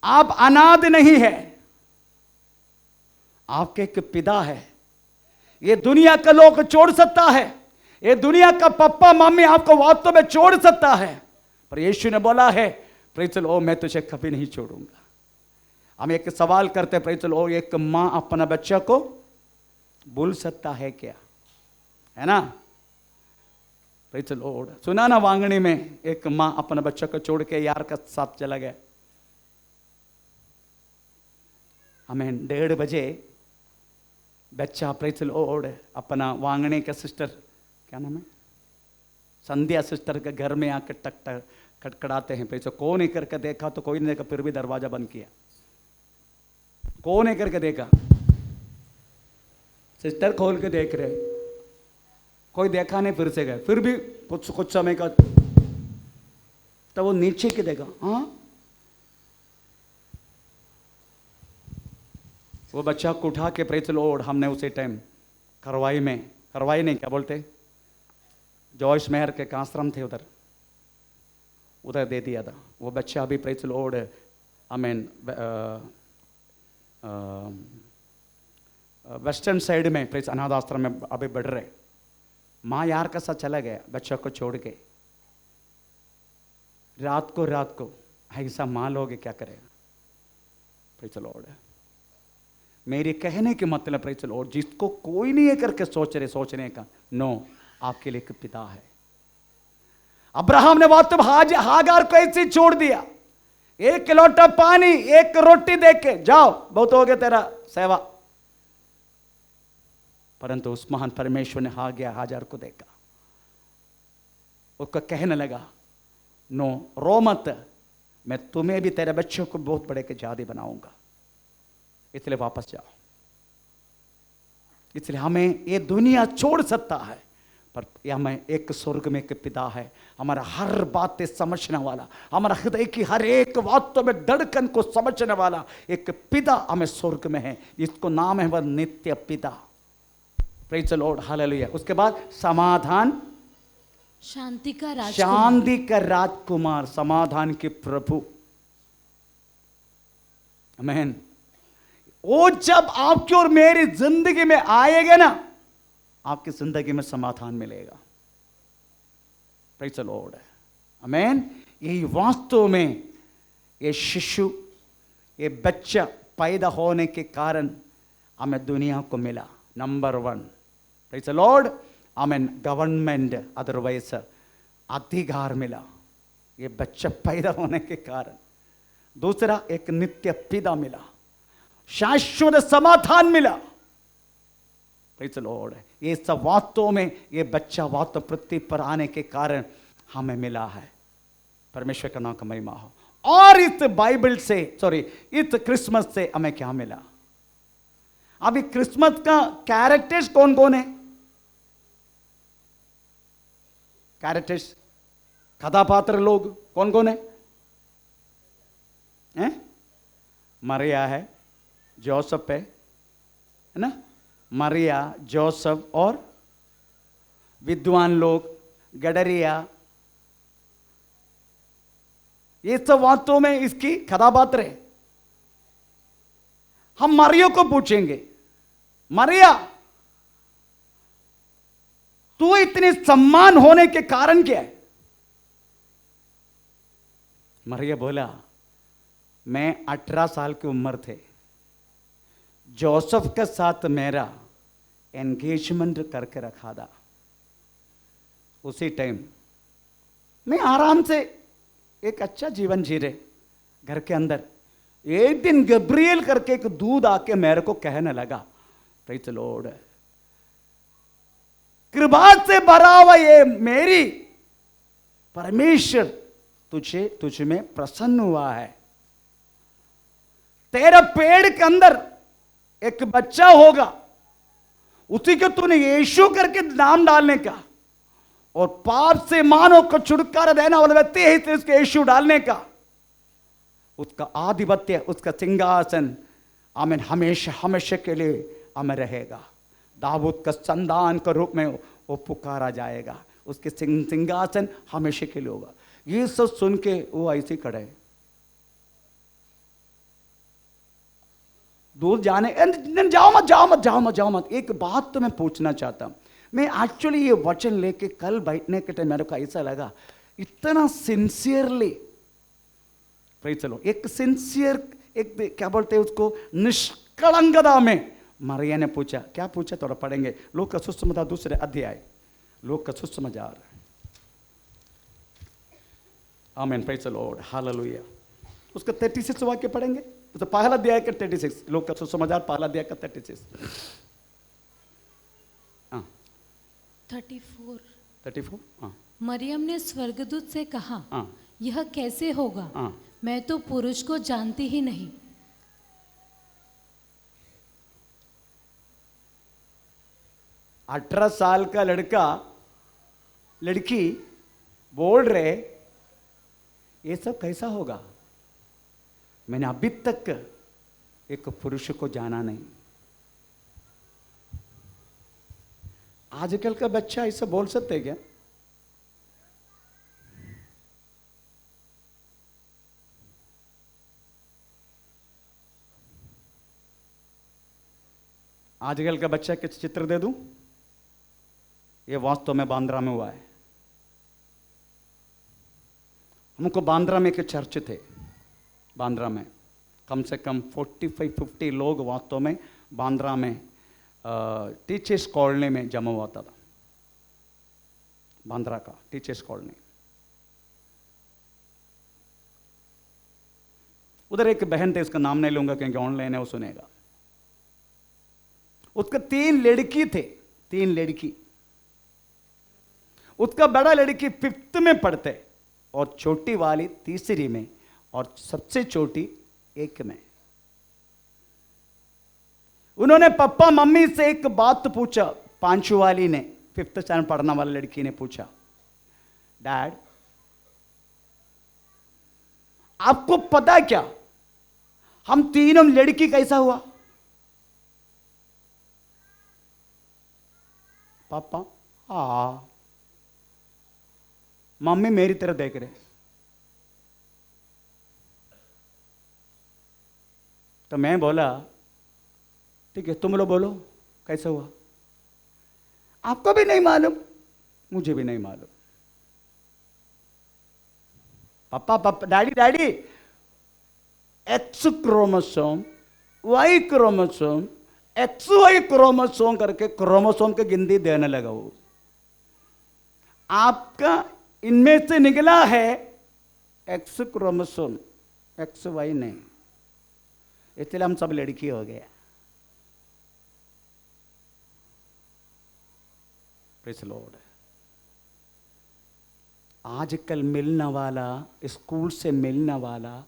आप अनाथ नहीं है, आपके एक पिता है। ये दुनिया का लोग छोड़ सकता है, ये दुनिया का पापा मम्मी आपको वास्तव में छोड़ सकता है, पर यीशु ने बोला है, प्रेज द लॉर्ड, मैं तुझे कभी नहीं छोड़ूंगा। हम एक सवाल करते हैं, प्रेज द लॉर्ड, एक मां अपना बच्चा को भूल सकता है क्या? है ना? Praise the Lord. सुना ना वांगणी में, एक मां अपना बच्चा को छोड़ के यार का साथ चला गया। हमें 1:30 बजे बच्चा, प्रेज द लॉर्ड, अपना वांगणी का सिस्टर, क्या नाम है, संध्या सिस्टर के घर में आकर टक टक खटखड़ाते हैं। प्रेज, कौन है करके देखा तो कोई नहीं देखा, फिर भी दरवाजा बंद किया। कौन है करके देखा, सिस्टर खोल के देख रहे, कोई देखा नहीं, फिर से गए, फिर भी कुछ समय का, तो वो नीचे के देखा, हाँ, वो बच्चा को उठा के, प्रेज द लॉर्ड, हमने उसी टाइम करवाई नहीं, क्या बोलते, जॉयस मेहर के आश्रम थे उधर दे दिया था। वो बच्चा अभी, प्रेज द लॉर्ड, आमीन, वेस्टर्न साइड में, प्रेज, अनाथ आश्रम में अभी बढ़ रहे। माँ यार का साथ चला गया बच्चा को छोड़ के, रात को ऐसा माँ लोग क्या करेगा? Praise the Lord. मेरे कहने के मतलब, प्रेज द लॉर्ड, जिसको कोई नहीं है करके सोचने का, नो, आपके लिए एक पिता है। अब्राहम ने वास्तव हागार को ऐसे छोड़ दिया, एक लोटा पानी, एक रोटी दे के, जाओ, बहुत हो गया तेरा सेवा। परंतु उस महान परमेश्वर ने हागार को देखा, उसको कहने लगा, नो, रो मत, मैं तुम्हें भी तेरे बच्चों को बहुत बड़े के जादे बनाऊंगा, इसलिए वापस जाओ। इसलिए हमें ये दुनिया छोड़ सकता है, पर हमें एक स्वर्ग में एक पिता है, हमारा हर बातें समझने वाला, हमारा हृदय की हर एक बातों में धड़कन को समझने वाला एक पिता हमें स्वर्ग में है, जिसको नाम है वह नित्य पिता। Praise the Lord, hallelujah. उसके बाद समाधान, शांति का राजकुमार, समाधान के प्रभु। आमीन। वो जब आपकी और मेरी जिंदगी में आएगा ना, आपकी जिंदगी में समाधान मिलेगा। प्रेज द लॉर्ड, आमीन। यही वास्तव में ये शिशु, ये बच्चा पैदा होने के कारण हमें दुनिया को मिला। नंबर 1, प्रेज द लॉर्ड, आमीन, गवर्नमेंट, अदरवाइज अधिकार मिला ये बच्चा पैदा होने के कारण। दूसरा, एक नित्य पिता मिला, शाश्वत समाधान मिला। Praise the Lord. ये सब वास्तव में ये बच्चा वास्तव पृथ्वी पर आने के कारण हमें मिला है। परमेश्वर का नाम का महिमा हो। और इस बाइबल से, इस क्रिसमस से हमें क्या मिला? अभी क्रिसमस का कैरेक्टर्स कौन कौन है? कैरेक्टर्स, कथापात्र लोग कौन कौन है? मरिया है, जोसेफ है ना? मरिया, जोसेफ और विद्वान लोग, गडरिया, ये सब वास्तव में इसकी कथापात्र है। हम मरिया को पूछेंगे, मरिया तू इतने सम्मान होने के कारण क्या है? मरिया बोला, मैं 18 साल की उम्र थे, जोसेफ के साथ मेरा एंगेजमेंट करके रखा था। उसी टाइम मैं आराम से एक अच्छा जीवन जी रहे घर के अंदर। एक दिन गब्रियल करके एक दूध आके मेरे को कहने लगा, प्रेज़ द लॉर्ड, कृपा से भरा हुआ ये मेरी परमेश्वर तुझ में प्रसन्न हुआ है। तेरा पेड़ के अंदर एक बच्चा होगा, उसी को तूने यीशु करके नाम डालने का, और पाप से मानव को छुटकारा देने वाला व्यक्ति है तो उसके यीशु डालने का। उसका आधिपत्य, उसका सिंहासन आमीन हमेशा हमेशा के लिए अमर रहेगा। दाऊद का संतान के रूप में वो पुकारा जाएगा, उसके सिंहासन हमेशा के लिए होगा। ये सब सुन के वो ऐसे खड़े, दूर जाने, जाओ मत जाओ मत जाओ मत जाओ मत। एक बात तो मैं पूछना चाहता हूं, मैं एक्चुअली ये वचन लेके कल बैठने के टाइम मेरे को ऐसा लगा, इतना सिंसियरली, प्रेज़ द लॉर्ड, एक सिंसियर, एक क्या बोलते हैं उसको, निष्कलंकता में मरिया ने पूछा। क्या पूछा थोड़ा पढ़ेंगे, लोग का सुसमाचार दूसरे अध्याय, लोग का सुसमाचार। आमीन, प्रेज़ द लॉर्ड, हालेलुया। उसका 36 वाक्य पढ़ेंगे, तो पहला अध्याय का 36, लोग का सुसमाचार पहला अध्याय का 36। 34। मरियम ने स्वर्गदूत से कहा, यह कैसे होगा, मैं तो पुरुष को जानती ही नहीं। 18 साल का लड़का लड़की बोल रहे ये सब कैसा होगा, मैंने अभी तक एक पुरुष को जाना नहीं। आजकल का बच्चा ऐसा बोल सकते हैं क्या? आजकल का बच्चा के चित्र दे दूं, ये वास्तव में बांद्रा में हुआ है। हमको बांद्रा में एक चर्च थे, बांद्रा में कम से कम 45-50 लोग वास्तव में बांद्रा में टीचर्स कॉलोनी में जमा हुआ था। बांद्रा का टीचर्स कॉलोनी, उधर एक बहन थे, उसका नाम नहीं लूंगा क्योंकि ऑनलाइन है, वो सुनेगा। उसका 3 लड़की थे, 3 लड़की। उसका बड़ा लड़की 5th में पढ़ते और छोटी वाली 3री में और सबसे छोटी 1 में। उन्होंने पापा मम्मी से एक बात पूछा, 5 वाली ने, 5th स्टैंडर्ड पढ़ने वाली लड़की ने पूछा, डैड आपको पता क्या हम तीनों लड़की कैसा हुआ? पापा हाँ। मम्मी मेरी तरफ देख रहे, तो मैं बोला ठीक है तुम लोग बोलो कैसा हुआ? आपको भी नहीं मालूम, मुझे भी नहीं मालूम। पापा पापा daddy daddy, X chromosome, Y chromosome, X Y chromosome करके क्रोमोसोम की गिनती देने लगा वो। आपका इनमें से निकला है एक्स क्रोमोसोम, एक्स वाई नहीं, इसलिए हम सब लड़की हो गए। Praise the Lord. आजकल मिलने वाला, स्कूल से मिलने वाला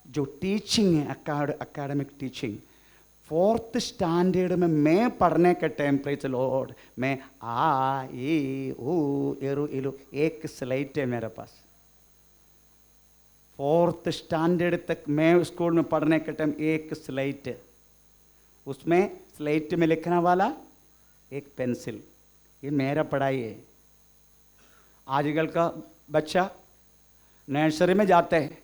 जो टीचिंग है, एकेडमिक टीचिंग, 4th स्टैंडर्ड में मैं पढ़ने के टाइम, प्रेज़ द लॉर्ड, मैं आ ई ऊ एरू इलू एक स्लाइड है मेरे पास। 4th स्टैंडर्ड तक मैं स्कूल में पढ़ने के टाइम एक स्लाइड, उसमें स्लाइड में लिखने वाला एक पेंसिल, ये मेरा पढ़ाई है। आजकल का बच्चा नर्सरी में जाता है,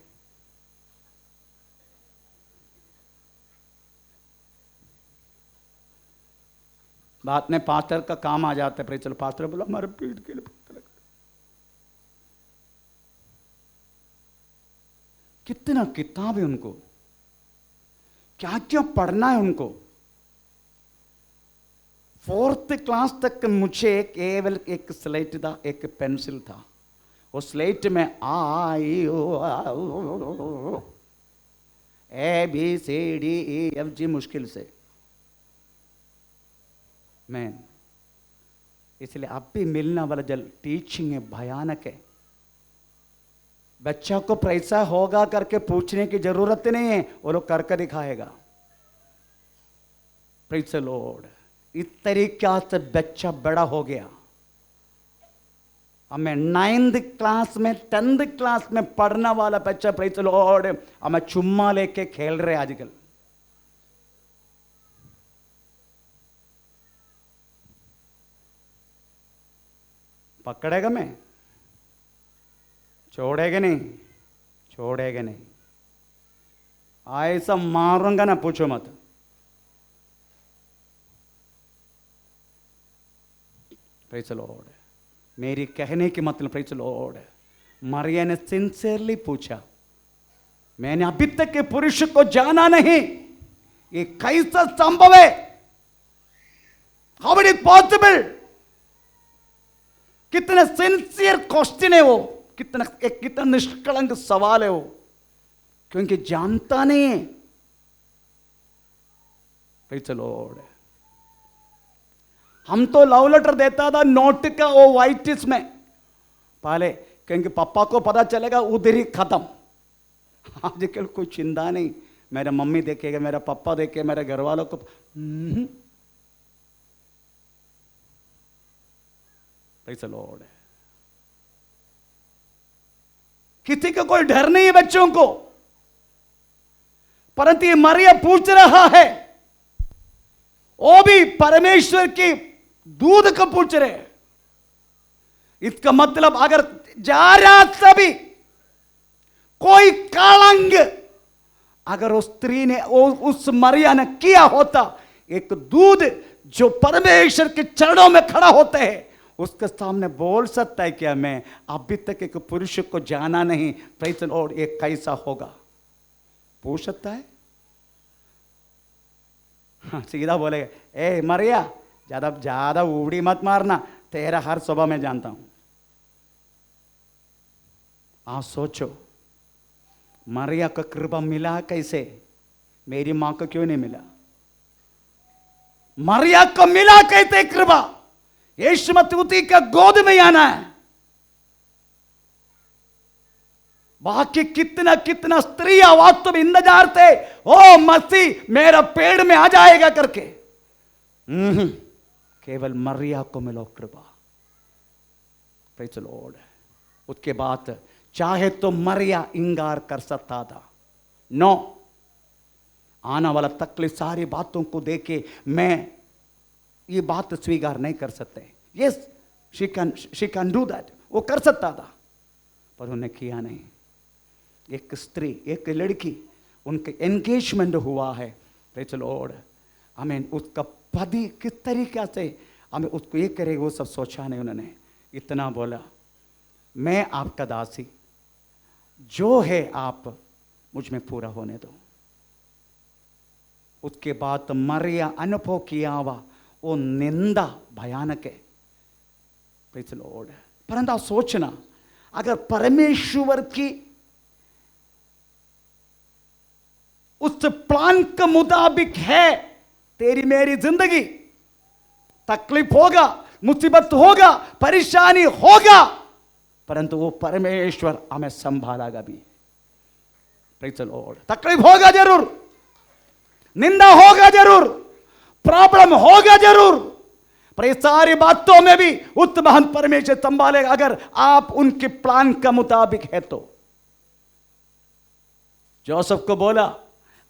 बाद में पास्टर का काम आ जाता है, प्रेज़ द लॉर्ड, पास्टर बोला हमारे पीठ के लिए कितना किताब है उनको, क्या क्या पढ़ना है उनको, 4th क्लास तक मुझे केवल एक स्लेट था, एक पेंसिल था। उस स्लेट में आई ABCDEFG मुश्किल से मैं, इसलिए अब भी मिलने वाला जल टीचिंग है भयानक है। बच्चा को पैसा होगा करके पूछने की जरूरत नहीं है, वो लोग करके दिखाएगा। Praise the Lord. इस तरीका से बच्चा बड़ा हो गया। हमें 9th क्लास में 10th क्लास में पढ़ने वाला बच्चा, प्रेज़ द लॉर्ड, हमें चुम्मा लेके खेल रहे आजकल। पकड़ेगा मैं? छोड़ेगा नहीं, छोड़ेगा नहीं। ऐसा मारूंगा ना, पूछो मत। Praise the Lord. मेरी कहने की मतलब, प्रेज़ द लॉर्ड, मरिया ने सिंसियरली पूछा, मैंने अभी तक के पुरुष को जाना नहीं, ये कैसा संभव है? How it is possible? कितना सिंसियर क्वेश्चन है वो, कितना निष्कलंक सवाल है वो, क्योंकि जानता नहीं है। Praise the Lord. हम तो लव लेटर देता था नोट का, वो वाइटिस में पहले, क्योंकि पापा को पता चलेगा उधर ही खत्म। आजकल कोई चिंता नहीं, मेरा मम्मी देखेगा, मेरा पापा देखेगा, मेरे घर वालों को। Praise the Lord. किसी का कोई डर नहीं है बच्चों को, परंतु ये मरिया पूछ रहा है, वो भी परमेश्वर की दूध को पूछ रहे। इसका मतलब अगर जरा सा भी कोई कलंक अगर उस स्त्री ने, उस मरिया ने किया होता, एक दूध जो परमेश्वर के चरणों में खड़ा होता है, उसके सामने बोल सकता है क्या, मैं अभी तक एक पुरुष को जाना नहीं, प्रेज़ द लॉर्ड, ये कैसा होगा? पूछ सकता है? हाँ, सीधा बोलेगा, ए मरिया, ज्यादा उबड़ी मत मारना, तेरा हर स्वभाव में जानता हूं। आप सोचो, मरिया को कृपा मिला कैसे? मेरी मां को क्यों नहीं मिला? मरिया को मिला कैसे कृपा? यीशु मसीह का गोद में आना है। बाकी कितना कितना स्त्रियां वास्तव में इंतजार थे, ओ मसीह मेरा पेड़ में आ जाएगा करके। केवल मरिया को मिलो कृपा। Praise the Lord. उसके बाद चाहे तो मरिया इंकार कर सकता था, नो, आने वाला तकलीफ सारी बातों को देखे मैं ये बात स्वीकार नहीं कर सकते। Yes, she can do that, वो कर सकता था, पर उन्होंने किया नहीं। एक स्त्री, एक लड़की, उनके एंगेजमेंट हुआ है, प्रेज़ द लॉर्ड, हमें उसका पति किस तरीके से हमें उसको ये करेगा वो सब सोचा नहीं उन्होंने। इतना बोला, मैं आपका दासी, जो है आप मुझ में पूरा होने दो। उसके बाद मरिया अनुभव किया हुआ वो निंदा भयानक है, प्रेज़ द लॉर्ड। परंतु आप सोचना, अगर परमेश्वर की उस प्लान के मुताबिक है तेरी मेरी जिंदगी, तकलीफ होगा, मुसीबत होगा, परेशानी होगा, परंतु वो परमेश्वर हमें संभालेगा भी। Praise the Lord. तकलीफ होगा जरूर, निंदा होगा जरूर, प्रॉब्लम होगा जरूर, पर ये सारी बातों में भी उस महान परमेश्वर संभालेगा, अगर आप उनके प्लान का मुताबिक है तो। जोसेफ को बोला,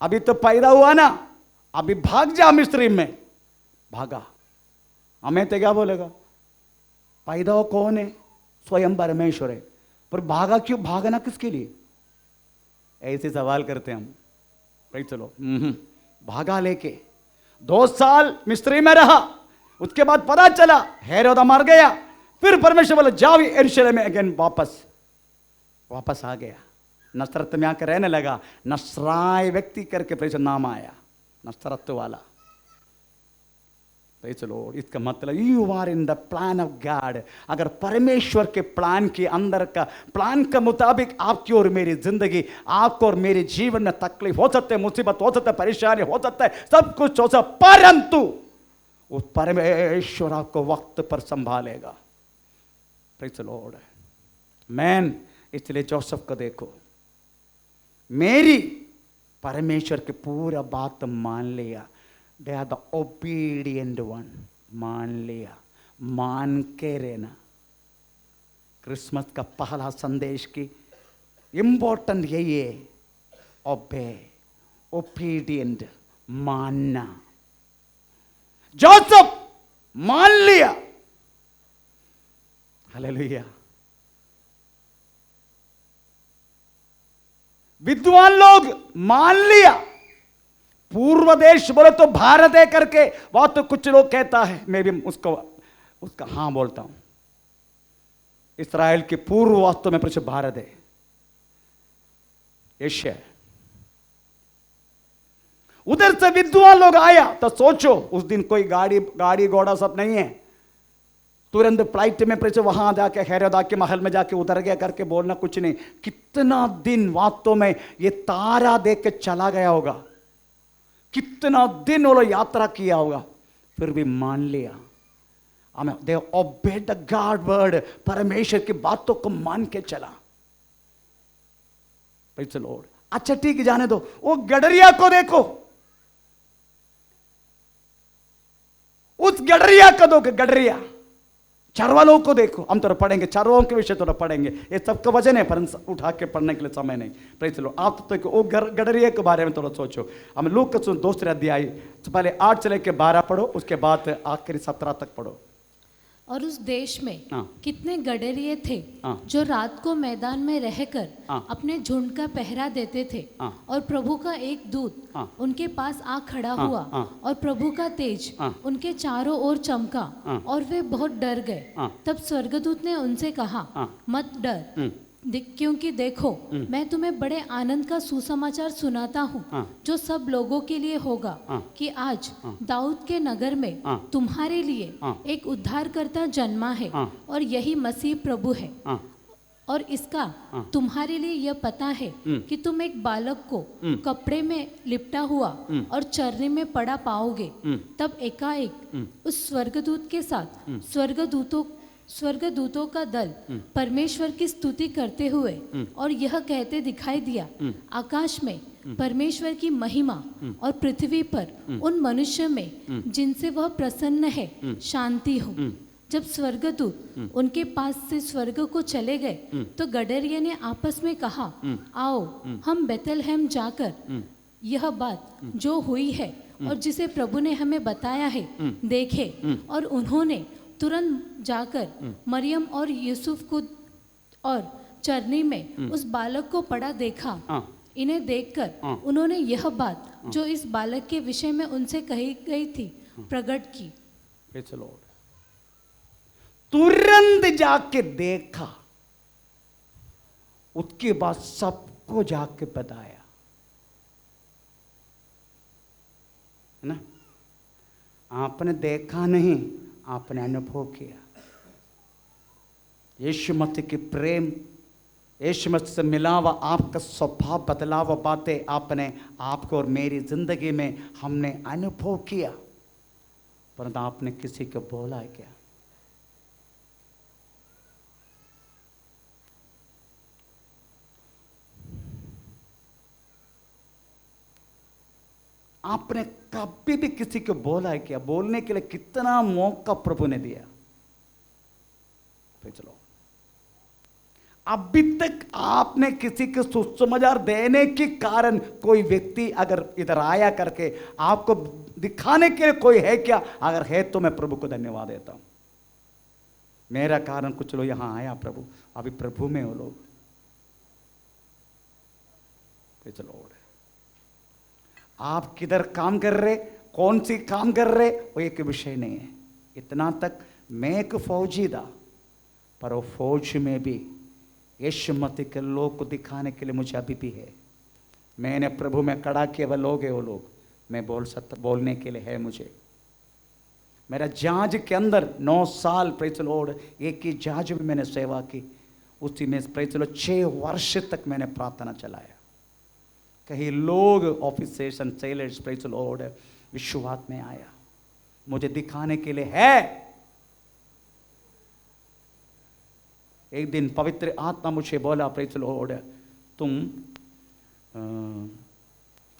अभी तो पैदा हुआ ना, अभी भाग जा मिस्र में। भागा। हमें तो क्या बोलेगा, पैदा हो कौन है? स्वयं परमेश्वर है, पर भागा क्यों? भागना किसके लिए? ऐसे सवाल करते हैं हम। भाई चलो, भागा लेके 2 साल मिस्र में रहा, उसके बाद पता चला हेरोद मर गया, फिर परमेश्वर बोला जाओ यरूशलेम में अगेन, वापस आ गया। नसरत में आकर रहने लगा। नसराय व्यक्ति करके प्रेषित नाम आया, नसरत वाला। Praise the lord. इसका मतलब you are in the plan of God. अगर परमेश्वर के प्लान के अंदर का प्लान के मुताबिक आपकी और मेरी जिंदगी, आपको और मेरे जीवन में तकलीफ हो सकते हैं, मुसीबत हो सकता है, परेशानी हो सकता है, सब कुछ हो सकता है, परंतु उस परमेश्वर आपको वक्त पर संभालेगा। Praise the lord. मैन, इसलिए जोसेफ को देखो, मेरी परमेश्वर की पूरा बात मान लिया। They are the obedient one. मान लिया, मान के रहना। क्रिसमस का पहला संदेश की इंपॉर्टेंट यही है, ओबे, ओबीडियंट, मानना। जोसेफ मान लिया। हालेलुया। विद्वान लोग मान लिया। पूर्व देश बोले तो भारत है करके बहुत तो कुछ लोग कहता है, मैं भी उसका हां बोलता हूं। इस्राएल के पूर्व वास्तव में प्रचुर भारत है, एशिया। उधर से विद्वान लोग आया तो सोचो, उस दिन कोई गाड़ी घोड़ा सब नहीं है। तुरंत फ्लाइट में प्रचुर वहां जाके हैदराबाद के महल में जाके उतर गया करके बोलना कुछ नहीं। कितना दिन वास्तव में ये तारा देख के चला गया होगा, कितना दिन वो यात्रा किया होगा, फिर भी मान लिया। दे ओबेड द गॉड वर्ड। परमेश्वर की बातों को मान के चला। Praise the Lord. अच्छा ठीक है, जाने दो। वो गडरिया को देखो, उस गडरिया को दो, गडरिया चरवालों को देखो। हम थोड़ा पढ़ेंगे, चरवाओं के विषय थोड़ा पढ़ेंगे, ये सबका वजन है, पर उठा के पढ़ने के लिए समय नहीं। Praise the Lord. आप तो वो गडरिया के बारे में थोड़ा सोचो। हम लूका का दूसरे अध्याय तो पहले 8 से लेकर 12 पढ़ो, उसके बाद आखिरी 17 तक पढ़ो। और उस देश में कितने गडरिये थे जो रात को मैदान में रहकर अपने झुंड का पहरा देते थे। और प्रभु का एक दूत उनके पास आ खड़ा हुआ और प्रभु का तेज उनके चारों ओर चमका और वे बहुत डर गए। तब स्वर्गदूत ने उनसे कहा, मत डर, क्योंकि देखो मैं तुम्हें बड़े आनंद का सुसमाचार सुनाता हूँ जो सब लोगों के लिए होगा, कि आज दाऊद के नगर में तुम्हारे लिए एक उद्धारकर्ता जन्मा है और यही मसीह प्रभु है। और इसका तुम्हारे लिए यह पता है कि तुम एक बालक को कपड़े में लिपटा हुआ और चरने में पड़ा पाओगे। तब एकाएक उस स्वर्गदूत के साथ स्वर्गदूतों का दल परमेश्वर की स्तुति करते हुए और यह कहते दिखाई दिया, आकाश में परमेश्वर की महिमा और पृथ्वी पर उन मनुष्य में जिनसे वह प्रसन्न है शांति हो। जब स्वर्गदूत उनके पास से स्वर्ग को चले गए तो गडरिया ने आपस में कहा, आओ हम बेथलहम जाकर यह बात जो हुई है और जिसे प्रभु ने हमें बताया है देखे। और उन्होंने तुरंत जाकर मरियम और यूसुफ को और चरनी में उस बालक को पड़ा देखा। इन्हें देखकर उन्होंने यह बात जो इस बालक के विषय में उनसे कही गई थी प्रकट की। Praise the Lord. तुरंत जाके देखा, उसके बाद सबको जाके बताया, है ना। आपने देखा नहीं, आपने अनुभव किया। यीशु मसीह की प्रेम, यीशु मसीह से मिला हुआ आपका स्वभाव बदला हुआ बातें आपने आपको और मेरी जिंदगी में हमने अनुभव किया, परंतु आपने किसी को बोला है क्या? आपने कभी भी किसी को बोला है क्या? बोलने के लिए कितना मौका प्रभु ने दिया। चलो, अभी तक आपने किसी को सुसमाचार देने के कारण कोई व्यक्ति अगर इधर आया करके आपको दिखाने के लिए कोई है क्या? अगर है तो मैं प्रभु को धन्यवाद देता हूं। मेरा कारण कुछ लोग यहां आया प्रभु, अभी प्रभु में हो लोग। चलो, आप किधर काम कर रहे, कौन सी काम कर रहे, वो एक विषय नहीं है। इतना तक मैं एक फौजी था, पर वो फौज में भी यीशु मसीह के लोग को दिखाने के लिए मुझे अभी भी है। मैंने प्रभु में खड़ा किया, वह लोग है, वो लोग मैं बोलने के लिए है मुझे। मेरा जहाज के अंदर 9 साल प्रेज द लॉर्ड, एक ही जहाज में मैंने सेवा की, उसी में प्रेज द लॉर्ड 6 वर्ष तक मैंने प्रार्थना चलाया। कहीं लोग officers and sellers praise the Lord विश्वास में आया, मुझे दिखाने के लिए है। एक दिन पवित्र आत्मा मुझे बोला प्रेज द लॉर्ड, तुम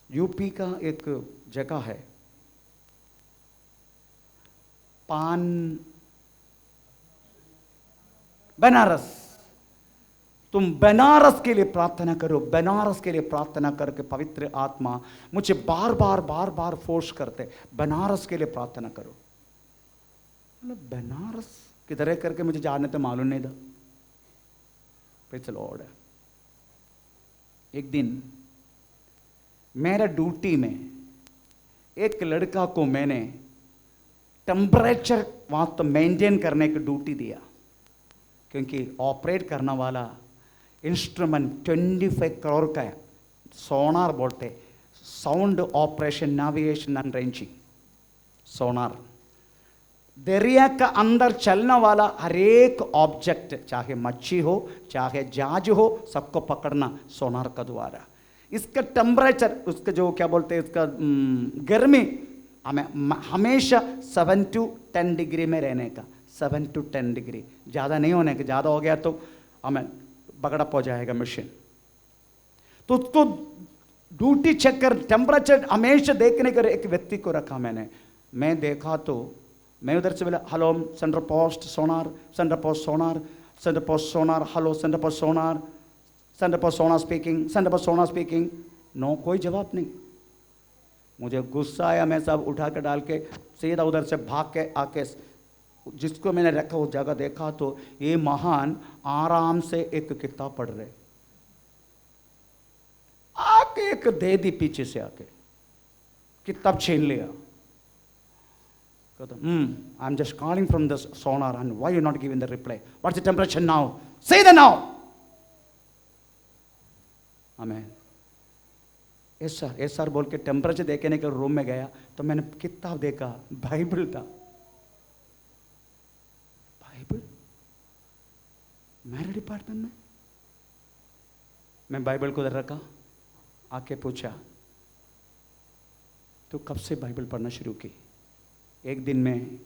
यूपी का एक जगह है पान, बनारस, तुम बनारस के लिए प्रार्थना करो। बनारस के लिए प्रार्थना करके पवित्र आत्मा मुझे बार बार फोर्स करते, बनारस के लिए प्रार्थना करो। मतलब बनारस किधर है करके मुझे जाने तो मालूम नहीं था। Praise the Lord. एक दिन मेरा ड्यूटी में एक लड़का को मैंने टेम्परेचर वहाँ तो मेंटेन करने की ड्यूटी दिया, क्योंकि ऑपरेट करने वाला इंस्ट्रूमेंट 25 करोड़ का है, सोनार बोलते, sound operation navigation and ranging sonar. दरिया का अंदर चलने वाला हर एक ऑब्जेक्ट, चाहे मच्छी हो चाहे जहाज हो, सबको पकड़ना सोनार का द्वारा। इसका टेम्परेचर, उसका जो क्या बोलते हैं, इसका गर्मी हमें हमेशा 7 to 10 डिग्री में रहने का, 7 to 10 डिग्री, ज़्यादा नहीं होने का। ज़्यादा हो गया तो हमें बगड़ा हो जाएगा मशीन। तो उसको ड्यूटी चेक कर, टेम्परेचर हमेशा देखने का एक व्यक्ति को रखा मैंने। मैं देखा तो मैं उधर से बोला, हेलो सेंटर पोस्ट सोनार, सेंटर पोस्ट सोनार, सेंटर पोस्ट सोनार, हेलो सेंटर पोस्ट सोनार, सेंटर पोस्ट सोनार स्पीकिंग, सेंटर पोस्ट सोनार स्पीकिंग। नो, कोई जवाब नहीं। मुझे गुस्सा आया, मैं सब उठा के डाल के सीधा उधर से भाग के आके जिसको मैंने रखा उस जगह देखा तो ये महान आराम से एक किताब पढ़ रहे, आके एक दे दी पीछे से, आके किताब छीन लिया। I am just calling from the Sonar and why you not giving the reply, what's the temperature now, से द नाउ। आमीन। एस सर बोल के टेम्परेचर देखने के रूम में गया तो मैंने किताब देखा, बाइबल था। बाइबल मेरे डिपार्टमेंट में। मैं बाइबल को उधर रखा, आके पूछा, तो कब से बाइबल पढ़ना शुरू की? एक दिन में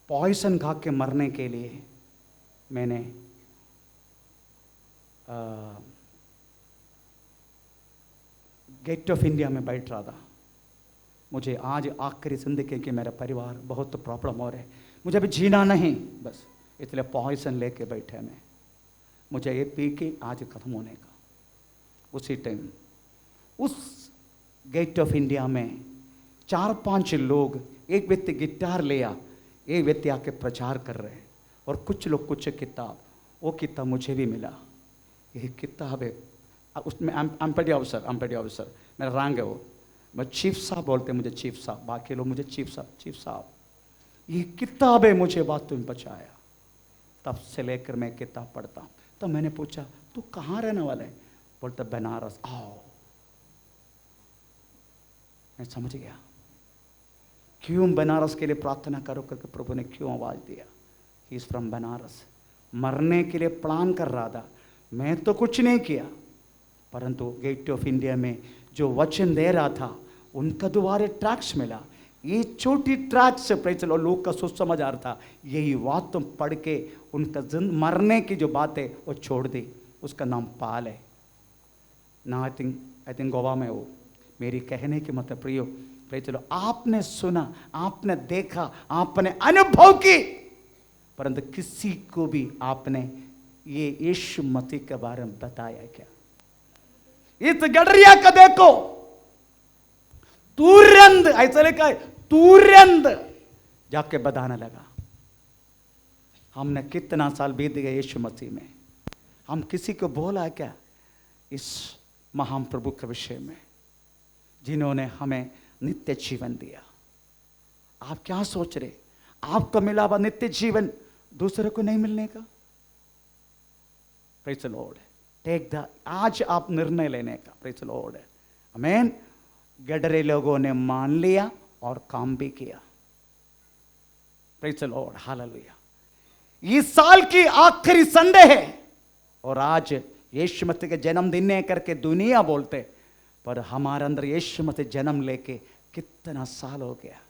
पॉइजन खा के मरने के लिए मैंने गेट ऑफ इंडिया में बैठ रहा था। मुझे आज आखिरी जिंदगी के मेरा परिवार बहुत प्रॉब्लम हो रहे, मुझे अभी जीना नहीं बस, इसलिए पॉइजन लेके बैठे मैं, मुझे ये पी के आज खत्म होने का। उसी टाइम उस गेट ऑफ इंडिया में 4-5 लोग, एक व्यक्ति गिटार लिया, एक व्यक्ति आके प्रचार कर रहे हैं, और कुछ लोग कुछ किताब, वो किताब मुझे भी मिला। ये किताब है, उसमें एम्पेडी ऑफिसर मेरा रैंक है वो, मैं चीफ साहब बोलते हैं मुझे, चीफ साहब, बाकी लोग मुझे चीफ साहब। ये किताब है मुझे बात तुम बचाया। तब से लेकर मैं किताब पढ़ता हूँ। तो मैंने पूछा, तू कहाँ रहने वाला है? बोलता बनारस। आओ, मैं समझ गया क्यों बनारस के लिए प्रार्थना करो करके प्रभु ने क्यों आवाज दिया। He is from Banaras. मरने के लिए प्लान कर रहा था, मैं तो कुछ नहीं किया, परंतु गेट ऑफ इंडिया में जो वचन दे रहा था उनका दोबारा ट्रैक्स मिला। ये छोटी ट्रैक्स से प्रेज़ द लॉर्ड लोग का सुसमाचार था, यही बात तुम पढ़ के उनका मरने की जो बात है वो छोड़ दी। उसका नाम पाल है ना, आई थिंक गोवा में वो। मेरी कहने की मतलब प्रियो, प्रेज़ द लॉर्ड, आपने सुना, आपने देखा, आपने अनुभव की, परंतु किसी को भी आपने ये यीशु मसीह के बारे में बताया क्या? इस गडरिया का देखो, तुरंत ऐसा लिखा है, तुरंत जाके बताने लगा। हमने कितना साल बीत गए यीशु मसीह में, हम किसी को बोला क्या इस महान प्रभु के विषय में, जिन्होंने हमें नित्य जीवन दिया? आप क्या सोच रहे? आपको मिला हुआ नित्य जीवन दूसरे को नहीं मिलने का? Praise the lord. Take the, आज आप निर्णय लेने का। Praise the lord. आमीन। गडरे लोगों ने मान लिया और काम भी किया। Praise the Lord, hallelujah. इस साल की आखिरी संडे है और आज यीशु मसीह के जन्मदिन है करके दुनिया बोलते, पर हमारे अंदर यीशु मसीह जन्म लेके कितना साल हो गया।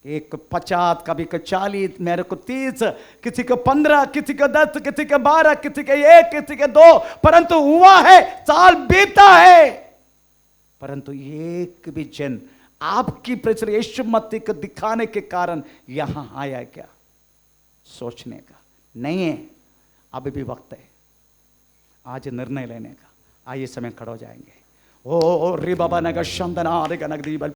एक 50, कभी को 40, मेरे को 30, किसी को 15, किसी को 10, किसी को 12, किसी को 1, किसी को 2, परंतु हुआ है, साल बीता है, परंतु एक भी जन आपकी प्रचार यीशु मसीह को दिखाने के कारण यहां आया क्या? सोचने का नहीं है, अभी भी वक्त है आज निर्णय लेने का। आइए समय खड़े हो जाएंगे। ओ री बाबा नगर शंदना रे नगदी